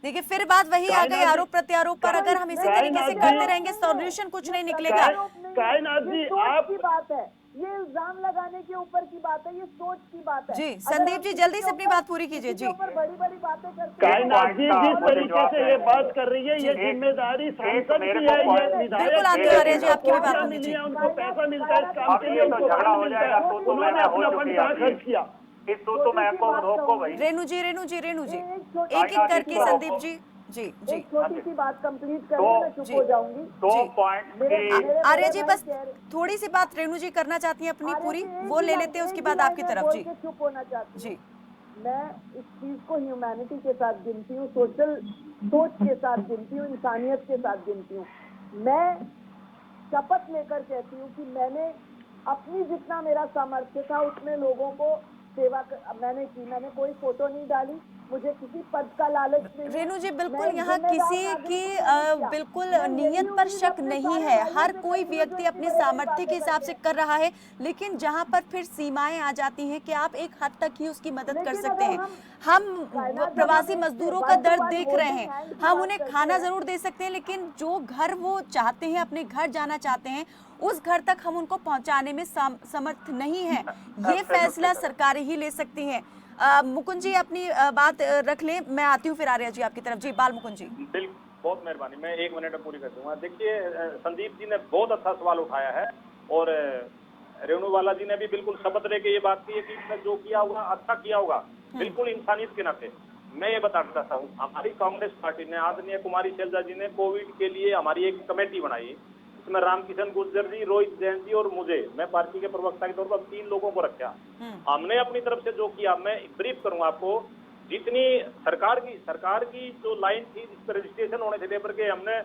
देखिए फिर बात वही आ गई, आरोप प्रत्यारोप पर। अगर हम इसी तरीके से करते रहेंगे सॉल्यूशन कुछ नहीं निकलेगा। कायनात जी, आपकी बात है, ये इल्जाम लगाने के ऊपर की बात है, ये सोच की बात है। जी संदीप जी, जल्दी से अपनी बात पूरी कीजिए। जी बड़ी बड़ी बातें करते हैं। कायनात जी जिस तरीके से ये बात कर रही है, ये जिम्मेदारी सांसद की है, ये विधायक बिल्कुल आते हो रहे जी, आपकी भी बात होगी जी। उनको पैसा मिलता है इस काम के लिए, उनको झगड़ा हो फंड जाएगा मिलता है, तो उन्होंने अपना फंड कहाँ खर्च किया? इस तो मैं आपको रोको भाई। रेणु जी एक एक करके संदीप जी। जी एक छोटी सी बात कंप्लीट करके मैं चुप हो जाऊंगी। 2 पॉइंट आर्य जी बस थोड़ी सी बात रेणु जी करना चाहती हैं अपनी पूरी, वो ले लेते हैं, उसके बाद आपकी तरफ। जी चुप होना चाहती जी। मैं इस चीज को ह्यूमैनिटी के साथ गिनती हूँ, सोशल सोच के साथ गिनती हूँ, इंसानियत के साथ गिनती हूँ। मैं शपथ लेकर कहती हूँ कि मैंने अपनी जितना मेरा सामर्थ्य था उतने लोगों को सेवा मैंने की। मैंने कोई फोटो नहीं डाली, मुझे किसी पद का लालच नहीं है। रेणु जी, बिल्कुल मैं यहाँ जिम्मेदार किसी नागरिक की हूं, मैंने किया। बिल्कुल मैं नीयत यही पर उम्मीद शक अपने नहीं सारे है। भाइयों हर से कोई करती हूँ जो व्यक्ति इतनी अपने बड़ी-बड़ी सामर्थ्य के बातें हिसाब करते से हैं। कर रहा है, लेकिन जहाँ पर फिर सीमाएं आ जाती हैं कि आप एक हद तक ही उसकी मदद कर लेकिन सकते अगर हैं। हम हम कायनात, जब हम प्रवासी एक मजदूरों का वन टू दर्द वन देख रहे होल्डिंग हैं, हैंड की हम बात उन्हें करते खाना हैं, जरूर दे सकते हैं, लेकिन जो घर वो चाहते हैं, अपने घर जाना चाहते हैं, उस घर तक हम उनको पहुंचाने में समर्थ नहीं है। ये फैसला सरकारें ही ले सकती हैं। मुकुंद जी अपनी बात रख लें, मैं आती हूँ फिर आर्या जी आपकी तरफ। जी बाल मुकुंद जी। बिल्कुल, बहुत मेहरबानी, मैं 1 मिनट में पूरी कर दूंगा। देखिए, संदीप जी ने बहुत अच्छा सवाल उठाया है और रेणुवाला जी ने भी बिल्कुल शपथ लेके ये बात की है कि इसने जो किया होगा अच्छा किया होगा, बिल्कुल इंसानियत के नाते। मैं ये बताना चाहता हूँ, हमारी कांग्रेस पार्टी ने, आदरणीय कुमारी शैलजा जी ने कोविड के लिए हमारी एक कमेटी बनाई, इसमें रामकिशन गुर्जर जी, रोहित जैन जी और मुझे, मैं पार्टी के प्रवक्ता के तौर पर 3 लोगों को रखा। हमने अपनी तरफ से जो किया, मैं ब्रीफ करूंगा आपको। जितनी सरकार की जो लाइन थी, जिस पर रजिस्ट्रेशन होने थे लेबर के, हमने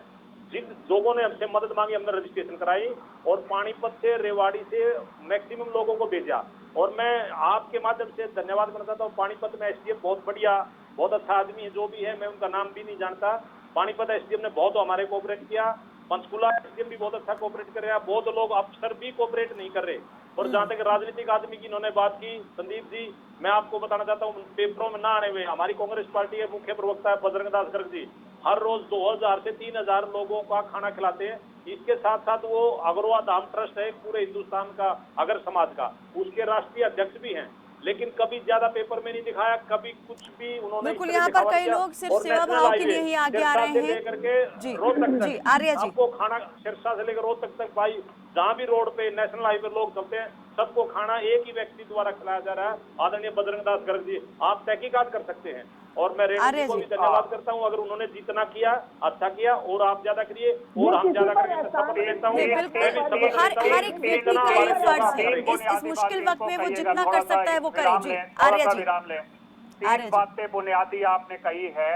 जिन लोगों ने हमसे मदद मांगी, हमने रजिस्ट्रेशन कराई और पानीपत से, रेवाड़ी से मैक्सिमम लोगों को भेजा। और मैं आपके माध्यम से धन्यवाद करना चाहता हूँ, पानीपत में एसडीएम बहुत बढ़िया, बहुत अच्छा आदमी है, जो भी है, मैं उनका नाम भी नहीं जानता। पानीपत एसडीएम ने बहुत हमारे कोऑपरेट किया, पंचकुला एसडीएम भी बहुत अच्छा कोऑपरेट कर रहा है, बहुत लोग अफसर भी कोऑपरेट नहीं कर रहे। और जहां तक राजनीतिक आदमी की इन्होंने बात की, संदीप जी, मैं आपको बताना चाहता हूँ, पेपरों में ना आने हुए, हमारी कांग्रेस पार्टी के मुख्य प्रवक्ता है बजरंग दास गर्ग जी, हर रोज 2000 से 3000 लोगों का खाना खिलाते हैं। इसके साथ साथ वो अगरवा धाम ट्रस्ट है, पूरे हिंदुस्तान का, अगर समाज का, उसके राष्ट्रीय अध्यक्ष भी हैं, लेकिन कभी ज्यादा पेपर में नहीं दिखाया, कभी कुछ भी उन्होंने इस बिल्कुल, तरह यहाँ पर दिखावा कई किया। लोग सिर्फ और सेवा नेशनल भाव के हाईवे लिए ही आगे आ सिरसा रहे से हैं। लेकर के जी रोहतक जी, तक, आर्या जी। सबको खाना, सिरसा से लेकर रोहतक तक भाई, जहाँ भी रोड पे नेशनल हाईवे लोग चलते हैं, सबको खाना एक ही व्यक्ति द्वारा खिलाया जा रहा है। आदरणीय बजरंग दास गर्ग जी, आप तहकीकात कर सकते हैं। और मैं रेणु जी आर्या को जी। भी धन्यवाद करता हूं, अगर उन्होंने जितना किया अच्छा किया, और आप ज्यादा करिए और ये हम किसी ज्यादा पर करेंगे। मैं एहसान शपथ लेता हूँ, नहीं, नहीं बिल्कुल, मैं भी शपथ लेता हूँ, हर एक व्यक्ति जितना का ये हमारे फर्ज लोग है, करेंगे। इस मुश्किल वक्त में वो जितना कर सकता है वो करे। विराम जी लें, थोड़ा आर्या सा जी। विराम लें। आर्या 3 जी। बातें बुनियादी आपने कही है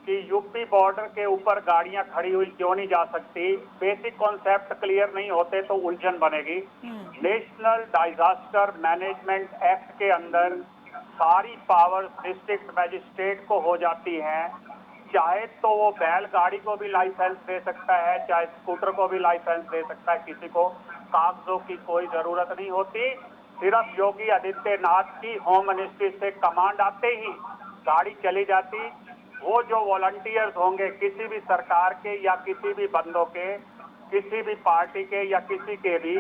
कि यूपी बॉर्डर के ऊपर गाड़ियां खड़ी हुई क्यों नहीं जा सकती। बेसिक कॉन्सेप्ट क्लियर नहीं होते तो उलझन बनेगी। नेशनल डिजास्टर मैनेजमेंट एक्ट के अंदर सारी पावर डिस्ट्रिक्ट मजिस्ट्रेट को हो जाती हैं। चाहे तो वो बैलगाड़ी को भी लाइसेंस दे सकता है, चाहे स्कूटर को भी लाइसेंस दे सकता है, किसी को कागजों की कोई जरूरत नहीं होती। सिर्फ योगी आदित्यनाथ की होम मिनिस्ट्री से कमांड आते ही गाड़ी चली जाती। वो जो वॉलंटियर्स होंगे किसी भी सरकार के या किसी भी बंदों के, किसी भी पार्टी के या किसी के भी,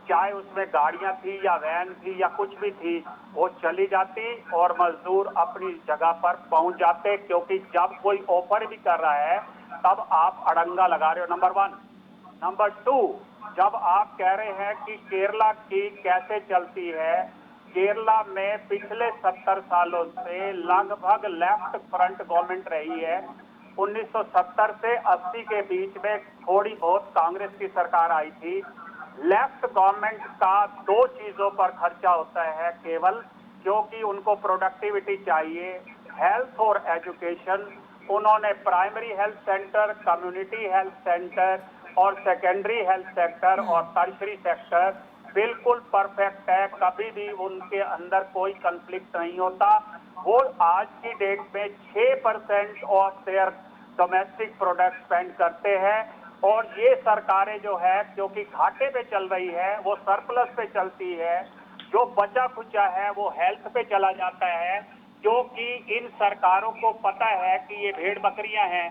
चाहे उसमें गाड़ियां थी या वैन थी या कुछ भी थी, वो चली जाती और मजदूर अपनी जगह पर पहुंच जाते। क्योंकि जब कोई ऑफर भी कर रहा है तब आप अड़ंगा लगा रहे हो, नंबर 1। नंबर 2, जब आप कह रहे हैं कि केरला की कैसे चलती है, केरला में पिछले 70 सालों से लगभग लेफ्ट फ्रंट गवर्नमेंट रही है। 1970 से 80 के बीच में थोड़ी बहुत कांग्रेस की सरकार आई थी। लेफ्ट गवर्नमेंट का 2 चीजों पर खर्चा होता है केवल, क्योंकि उनको प्रोडक्टिविटी चाहिए, हेल्थ और एजुकेशन। उन्होंने primary health centre, community health centre और सेकेंडरी हेल्थ सेक्टर और टर्शरी सेक्टर बिल्कुल परफेक्ट है, कभी भी उनके अंदर कोई कंफ्लिक्ट नहीं होता। वो आज की डेट में 6% of their domestic product spend करते हैं। और ये सरकारें जो है, क्योंकि घाटे पे चल रही है, वो सरप्लस पे चलती है, जो बचा खुचा है वो हेल्थ पे चला जाता है। क्योंकि इन सरकारों को पता है कि ये भेड़ बकरियां हैं,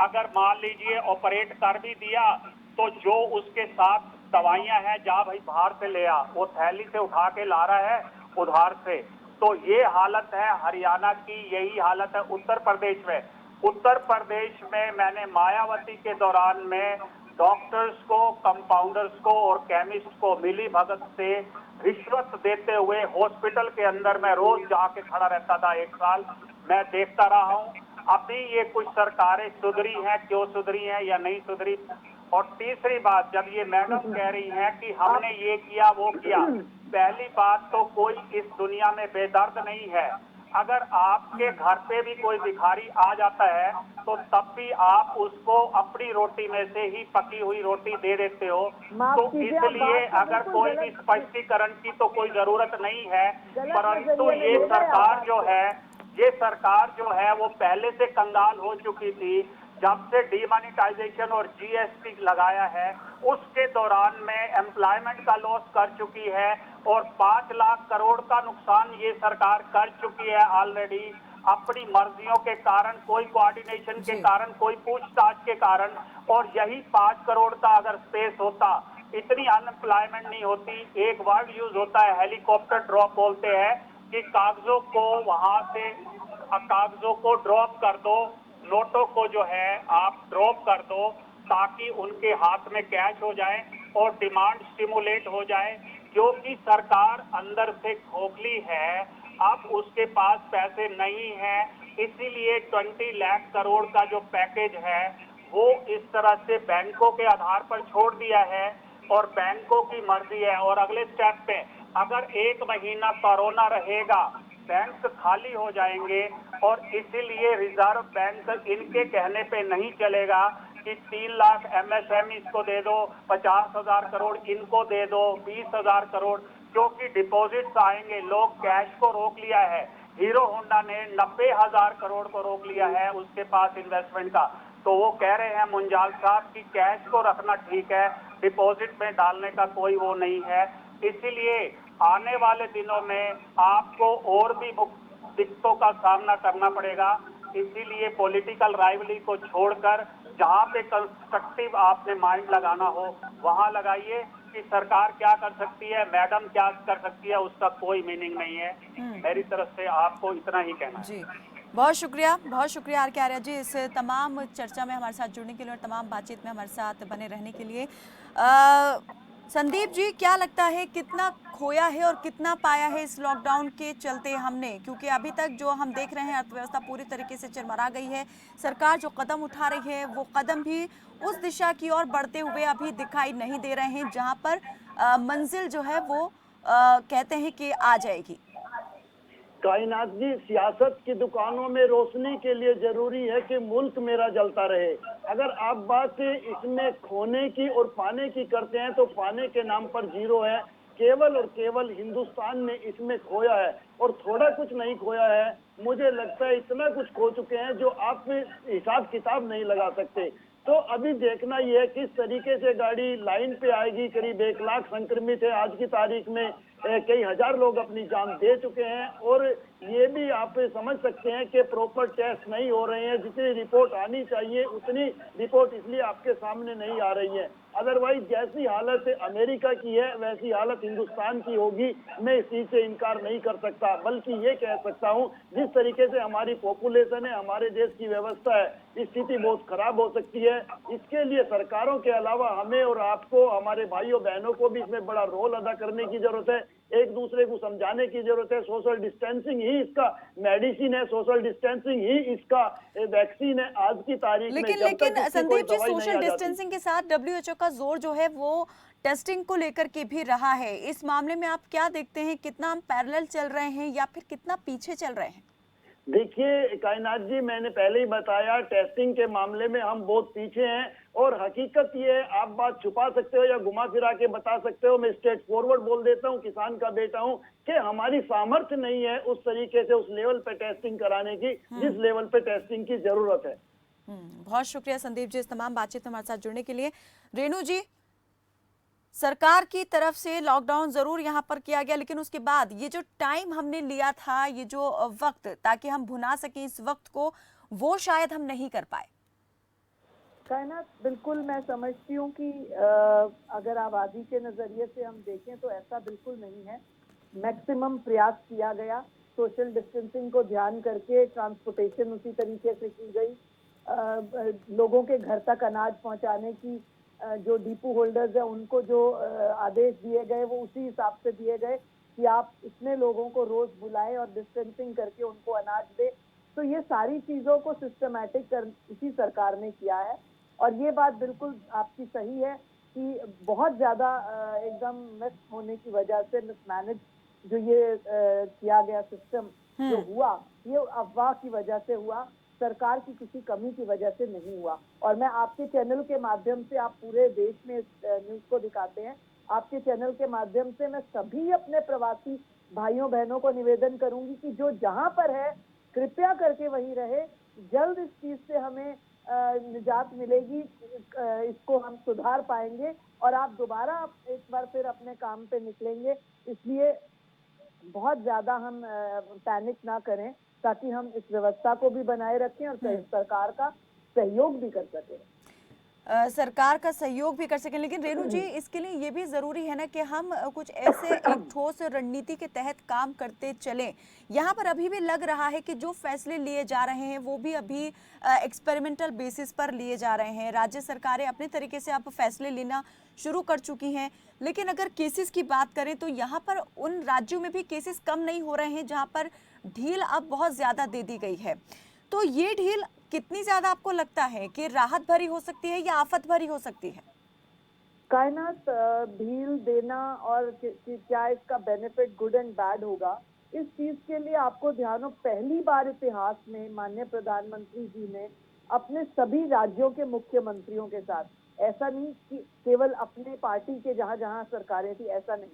अगर मान लीजिए ऑपरेट कर भी दिया तो जो उसके साथ दवाइयां हैं, जा भाई बाहर से ले आ, वो थैली से उठा के ला रहा है उधार से। तो ये हालत है हरियाणा की, यही हालत है उत्तर प्रदेश में। उत्तर प्रदेश में मैंने मायावती के दौरान में डॉक्टर्स को, कंपाउंडर्स को और केमिस्ट को मिली भगत से रिश्वत देते हुए हॉस्पिटल के अंदर मैं रोज जाके खड़ा रहता था। 1 साल मैं देखता रहा हूं। अभी ये कुछ सरकारें सुधरी हैं, क्यों सुधरी हैं या नहीं सुधरी। और तीसरी बात, जब ये मैडम कह रही हैं कि हमने ये किया वो किया, पहली बात तो कोई इस दुनिया में बेदर्द नहीं है। अगर आपके घर पे भी कोई भिखारी आ जाता है तो तब भी आप उसको अपनी रोटी में से ही पकी हुई रोटी दे देते हो। माफ तो कीजिए, आप इसलिए बात को अगर बिल्कुल कोई भी गलत- स्पष्टीकरण की तो कोई जरूरत नहीं है। गलत परंतु नजरिए में ये ले गए आप सरकार बात जो को। है, ये सरकार जो है वो पहले से कंगाल हो चुकी थी। जब से डीमोनेटाइजेशन और जीएसटी लगाया है उसके दौरान में एम्प्लॉयमेंट का लॉस कर चुकी है और 5 लाख करोड़ का नुकसान ये सरकार कर चुकी है ऑलरेडी, अपनी मर्जियों के कारण, कोई कोऑर्डिनेशन के कारण, कोई पूछताछ के कारण। और यही 5 करोड़ का अगर स्पेस होता, इतनी अनएम्प्लॉयमेंट नहीं होती। एक वर्ड यूज होता है, हेलीकॉप्टर ड्रॉप बोलते हैं, कि कागजों को वहां से कागजों को ड्रॉप कर दो, नोटों को जो है आप ड्रॉप कर दो, ताकि उनके हाथ में कैश हो जाए और डिमांड स्टिमुलेट हो जाए। क्योंकि सरकार अंदर से खोखली है, अब उसके पास पैसे नहीं है, इसीलिए 20 लाख करोड़ का जो पैकेज है वो इस तरह से बैंकों के आधार पर छोड़ दिया है और बैंकों की मर्जी है। और अगले स्टेप पे अगर 1 महीना कोरोना रहेगा, बैंक खाली हो जाएंगे और इसीलिए रिजर्व बैंक इनके कहने पे नहीं चलेगा कि 3 लाख एमएसएमई को दे दो, 50,000 करोड़ इनको दे दो, 20,000 करोड़, क्योंकि डिपॉजिट्स आएंगे। लोग कैश को रोक लिया है। हीरो होंडा ने 90,000 करोड़ को रोक लिया है उसके पास इन्वेस्टमेंट का। तो वो कह रहे हैं मुंजाल साहब कि कैश को रखना ठीक है, डिपॉजिट में डालने का कोई वो नहीं है। इसीलिए आने वाले दिनों में आपको और भी दिक्कतों का सामना करना पड़ेगा। इसीलिए पॉलिटिकल राइवली को छोड़कर जहां पे कंस्ट्रक्टिव आपने माइंड लगाना हो वहां लगाइए कि सरकार क्या कर सकती है, मैडम क्या कर सकती है, उसका कोई मीनिंग नहीं है। मेरी तरफ से आपको इतना ही कहना है। जी, बहुत शुक्रिया आर के आर्या जी, इस तमाम चर्चा में हमारे साथ जुड़ने के लिए और तमाम बातचीत में हमारे साथ बने रहने के लिए। संदीप जी, क्या लगता है कितना खोया है और कितना पाया है इस लॉकडाउन के चलते हमने? क्योंकि अभी तक जो हम देख रहे हैं अर्थव्यवस्था पूरी तरीके से चरमरा गई है। सरकार जो कदम उठा रही है वो कदम भी उस दिशा की ओर बढ़ते हुए अभी दिखाई नहीं दे रहे हैं जहां पर मंजिल जो है वो कहते हैं कि आ जाएगी। कायनात जी, सियासत की दुकानों में रोशनी के लिए जरूरी है कि मुल्क मेरा जलता रहे। अगर आप बात इसमें खोने की और पाने की करते हैं तो पाने के नाम पर जीरो है। केवल और केवल हिंदुस्तान ने इसमें खोया है और थोड़ा कुछ नहीं खोया है। मुझे लगता है इतना कुछ खो चुके हैं जो आप हिसाब किताब नहीं लगा सकते। तो अभी देखना यह है किस तरीके से गाड़ी लाइन पे आएगी। करीब 1 लाख संक्रमित है आज की तारीख में, कई हजार लोग अपनी जान दे चुके हैं और ये भी आप समझ सकते हैं कि प्रॉपर टेस्ट नहीं हो रहे हैं। जितनी रिपोर्ट आनी चाहिए उतनी रिपोर्ट इसलिए आपके सामने नहीं आ रही है। अदरवाइज जैसी हालत अमेरिका की है वैसी हालत हिंदुस्तान की होगी, मैं इस चीज से इनकार नहीं कर सकता। बल्कि ये कह सकता हूँ जिस तरीके से हमारी पॉपुलेशन है, हमारे देश की व्यवस्था है, स्थिति बहुत खराब हो सकती है। इसके लिए सरकारों के अलावा हमें और आपको, हमारे भाइयों बहनों को भी इसमें बड़ा रोल अदा करने की जरूरत है। एक दूसरे को समझाने की जरूरत है। सोशल डिस्टेंसिंग ही इसका मेडिसिन है, सोशल डिस्टेंसिंग ही इसका वैक्सीन है आज की तारीख में। लेकिन संदीप जी, सोशल डिस्टेंसिंग के साथ डब्ल्यूएचओ का जोर जो है वो टेस्टिंग को लेकर के भी रहा है। इस मामले में आप क्या देखते हैं, कितना हम पैरेलल चल रहे हैं या फिर कितना पीछे चल रहे हैं? देखिए कायनात जी, मैंने पहले ही बताया टेस्टिंग के मामले में हम बहुत पीछे हैं और हकीकत ये है, आप बात छुपा सकते हो या घुमा फिरा के बता सकते हो, मैं स्ट्रेट फॉरवर्ड बोल देता हूँ, किसान का बेटा हूँ, कि हमारी सामर्थ्य नहीं है उस तरीके से उस लेवल पे टेस्टिंग कराने की जिस लेवल पे टेस्टिंग की जरूरत है। बहुत शुक्रिया संदीप जी इस तमाम बातचीत में हमारे साथ जुड़ने के लिए। रेणु जी, सरकार की तरफ से लॉकडाउन जरूर यहाँ पर किया गया, लेकिन उसके बाद ये जो टाइम हमने लिया था, ये जो वक्त ताकि हम भुना सकें इस वक्त को, वो शायद हम नहीं कर पाए। कायनात, बिल्कुल मैं समझती हूँ कि अगर आबादी के नजरिए से हम देखें तो ऐसा बिल्कुल नहीं है। मैक्सिमम प्रयास किया गया, सोशल डिस्टेंसिंग को ध्यान करके ट्रांसपोर्टेशन उसी तरीके से की गई। लोगों के घर तक अनाज पहुंचाने की जो डिपो होल्डर्स है उनको जो आदेश दिए गए वो उसी हिसाब से दिए गए कि आप इतने लोगों को रोज बुलाएं और डिस्टेंसिंग करके उनको अनाज दें। तो ये सारी चीजों को सिस्टमैटिक इसी सरकार ने किया है और ये बात बिल्कुल आपकी सही है कि बहुत ज्यादा एकदम मिस होने की वजह से, मिसमैनेज जो ये किया गया सिस्टम जो हुआ, ये अफवाह की वजह से हुआ, सरकार की किसी कमी की वजह से नहीं हुआ। और मैं आपके चैनल के माध्यम से, आप पूरे देश में इस न्यूज को दिखाते हैं, आपके चैनल के माध्यम से मैं सभी अपने प्रवासी भाइयों बहनों को निवेदन करूंगी कि जो जहां पर है कृपया करके वही रहे। जल्द इस चीज से हमें निजात मिलेगी, इसको हम सुधार पाएंगे और आप दोबारा एक बार फिर अपने काम पे निकलेंगे। इसलिए बहुत ज्यादा हम पैनिक ना करें, ताकि हम इस व्यवस्था को भी बनाए रखें और सरकार का सहयोग भी कर सकें। सरकार का सहयोग भी कर सकें, लेकिन रेणु जी इसके लिए ये भी ज़रूरी है ना कि हम कुछ ऐसे एक ठोस रणनीति के तहत काम करते चलें। यहाँ पर अभी भी लग रहा है कि जो फैसले लिए जा रहे हैं वो भी अभी एक्सपेरिमेंटल बेसिस पर लिए जा रहे हैं। राज्य सरकारें अपने तरीके से अब फैसले लेना शुरू कर चुकी हैं, लेकिन अगर केसेस की बात करें तो यहाँ पर उन राज्यों में भी केसेस कम नहीं हो रहे हैं जहाँ पर ढील अब बहुत ज़्यादा दे दी गई है। तो ये ढील कितनी ज्यादा आपको लगता है कि राहत भरी हो सकती है या आफत भरी हो सकती है? कायनात, ढील देना और क्या इसका बेनिफिट गुड एंड बैड होगा, इस चीज के लिए आपको ध्यान हो, पहली बार इतिहास में माननीय प्रधानमंत्री जी ने अपने सभी राज्यों के मुख्यमंत्रियों के साथ, ऐसा नहीं कि केवल अपने पार्टी के जहां जहां सरकारें थी, ऐसा नहीं,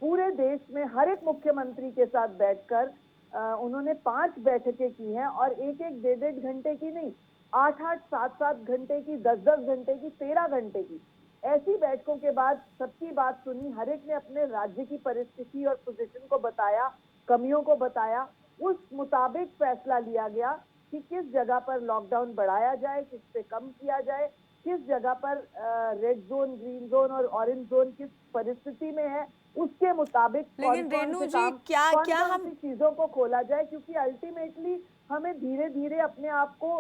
पूरे देश में हर एक मुख्यमंत्री के साथ बैठकर उन्होंने 5 बैठकें की हैं और एक 1.5 घंटे की नहीं, 8-8, 7-7 घंटे की, 10-10 घंटे की, 13 घंटे की, ऐसी बैठकों के बाद सबकी बात सुनी। हर एक ने अपने राज्य की परिस्थिति और पोजीशन को बताया, कमियों को बताया, उस मुताबिक फैसला लिया गया कि किस जगह पर लॉकडाउन बढ़ाया जाए, किस पे कम किया जाए, किस जगह पर रेड जोन, ग्रीन जोन और ऑरेंज जोन किस परिस्थिति में है, उसके मुताबिक लेकिन रेणु जी क्या हम चीजों को खोला जाए, क्योंकि अल्टीमेटली हमें धीरे धीरे अपने आप को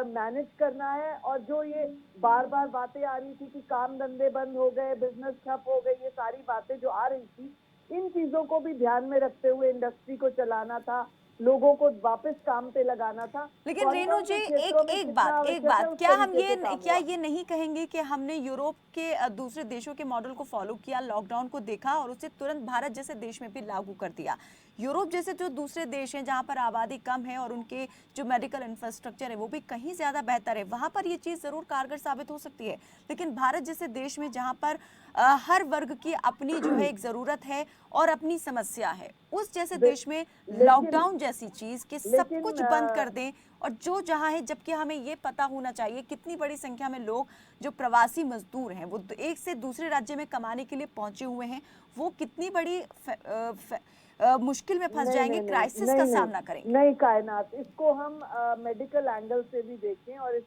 मैनेज करना है। और जो ये बार बार बातें आ रही थी कि काम धंधे बंद हो गए, बिजनेस ठप हो गई, ये सारी बातें जो आ रही थी, इन चीजों को भी ध्यान में रखते हुए इंडस्ट्री को चलाना था, लोगों को वापस काम पे लगाना था। लेकिन रेणु जी एक बात क्या हम ये नहीं कहेंगे कि हमने यूरोप के दूसरे देशों के मॉडल को फॉलो किया, लॉकडाउन को देखा और उसे तुरंत भारत जैसे देश में भी लागू कर दिया? यूरोप जैसे जो दूसरे देश हैं जहां पर आबादी कम है और उनके जो मेडिकल इंफ्रास्ट्रक्चर है वो भी कहीं ज्यादा बेहतर है, वहां पर ये चीज जरूर कारगर साबित हो सकती है। लेकिन भारत जैसे देश में जहां पर हर वर्ग की अपनी जो है एक जरूरत है और अपनी समस्या है, उस जैसे देश में लॉकडाउन जैसी चीज कि सब कुछ बंद कर दें और जो जहां है, जबकि हमें ये पता होना चाहिए कितनी बड़ी संख्या में लोग जो प्रवासी मजदूर हैं वो एक से दूसरे राज्य में कमाने के लिए पहुंचे हुए हैं, वो कितनी बड़ी मुश्किल में फंस जाएंगे, क्राइसिस का सामना करेंगे। नहीं कायनात, इसको हम मेडिकल एंगल से भी देखें और इस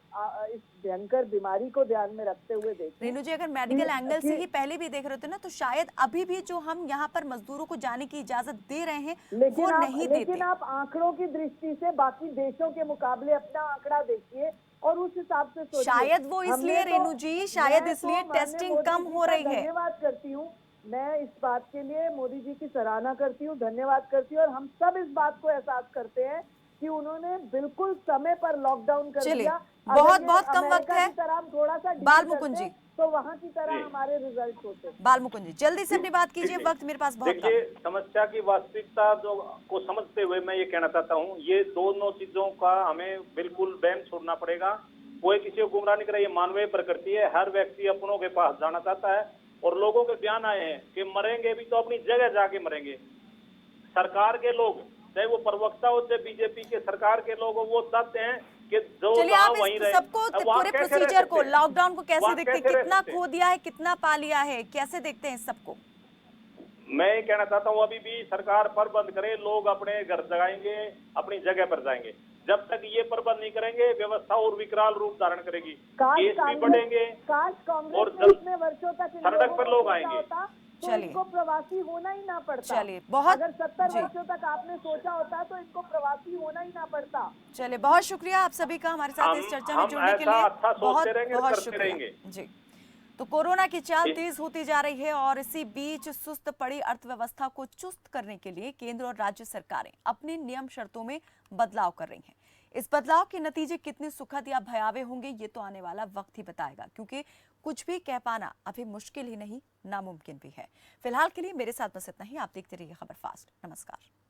भयंकर बीमारी को ध्यान में रखते हुए देखें। रेणु जी अगर मेडिकल एंगल से ही पहले भी देख रहे थे ना, तो शायद अभी भी जो हम यहाँ पर मजदूरों को जाने की इजाजत दे रहे हैं वो नहीं देते। लेकिन आप आंकड़ों की दृष्टि से बाकी देशों के मुकाबले अपना आंकड़ा देखिए और उस हिसाब से सोचिए। शायद वो इसलिए रेणु जी, शायद इसलिए टेस्टिंग कम हो रही है। धन्यवाद करती हूँ मैं इस बात के लिए, मोदी जी की सराहना करती हूँ, धन्यवाद करती हूँ। और हम सब इस बात को एहसास करते हैं कि उन्होंने बिल्कुल समय पर लॉकडाउन कर दिया। बहुत बहुत कम वक्त है। थोड़ा सा बाल मुकुंद जी, तो वहाँ की तरह हमारे रिजल्ट होते। बाल मुकुंद जी जल्दी से अपनी बात कीजिए, वक्त मेरे पास बहुत कम है। देखिए, समस्या की वास्तविकता जो को समझते हुए मैं ये कहना चाहता हूँ, ये दोनों चीजों का हमें बिल्कुल बैन छोड़ना पड़ेगा। कोई किसी को गुमराह नहीं करे, ये मानवीय प्रकृति है। हर व्यक्ति अपनों के पास जाना चाहता है और लोगों के बयान आए हैं कि मरेंगे भी तो अपनी जगह जाके मरेंगे। सरकार के लोग, चाहे वो प्रवक्ता हो चाहे बीजेपी के सरकार के लोग, वो चाहते हैं कि जो वहीं रहे। सबको पूरे प्रोसीजर को, लॉकडाउन को कैसे देखते हैं, कितना खो दिया है, कितना पा लिया है, कैसे देखते हैं सबको? मैं ये कहना चाहता हूँ अभी भी सरकार प्रबंध करे, लोग अपने घर जगाएंगे, अपनी जगह पर जाएंगे। जब तक ये प्रबंध नहीं करेंगे व्यवस्था और विकराल रूप धारण करेगी, केस भी बढ़ेंगे और वर्षों तक सड़क पर लोग आएंगे। तो इनको प्रवासी होना ही ना पड़ता। चलिए बहुत, अगर 70 वर्षों तक आपने सोचा होता तो इनको प्रवासी होना ही ना पड़ता। चलिए बहुत शुक्रिया आप सभी का हमारे साथ इस चर्चा में जुड़ने के लिए, बहुत बहुत शुक्रिया जी। तो कोरोना की चाल तेज होती जा रही है और इसी बीच सुस्त पड़ी अर्थव्यवस्था को चुस्त करने के लिए केंद्र और राज्य सरकारें अपने नियम शर्तों में बदलाव कर रही हैं। इस बदलाव के नतीजे कितने सुखद या भयावह होंगे ये तो आने वाला वक्त ही बताएगा, क्योंकि कुछ भी कह पाना अभी मुश्किल ही नहीं, नामुमकिन भी है। फिलहाल के लिए मेरे साथ बस इतना ही। आप देखते रहिए खबर फास्ट। नमस्कार।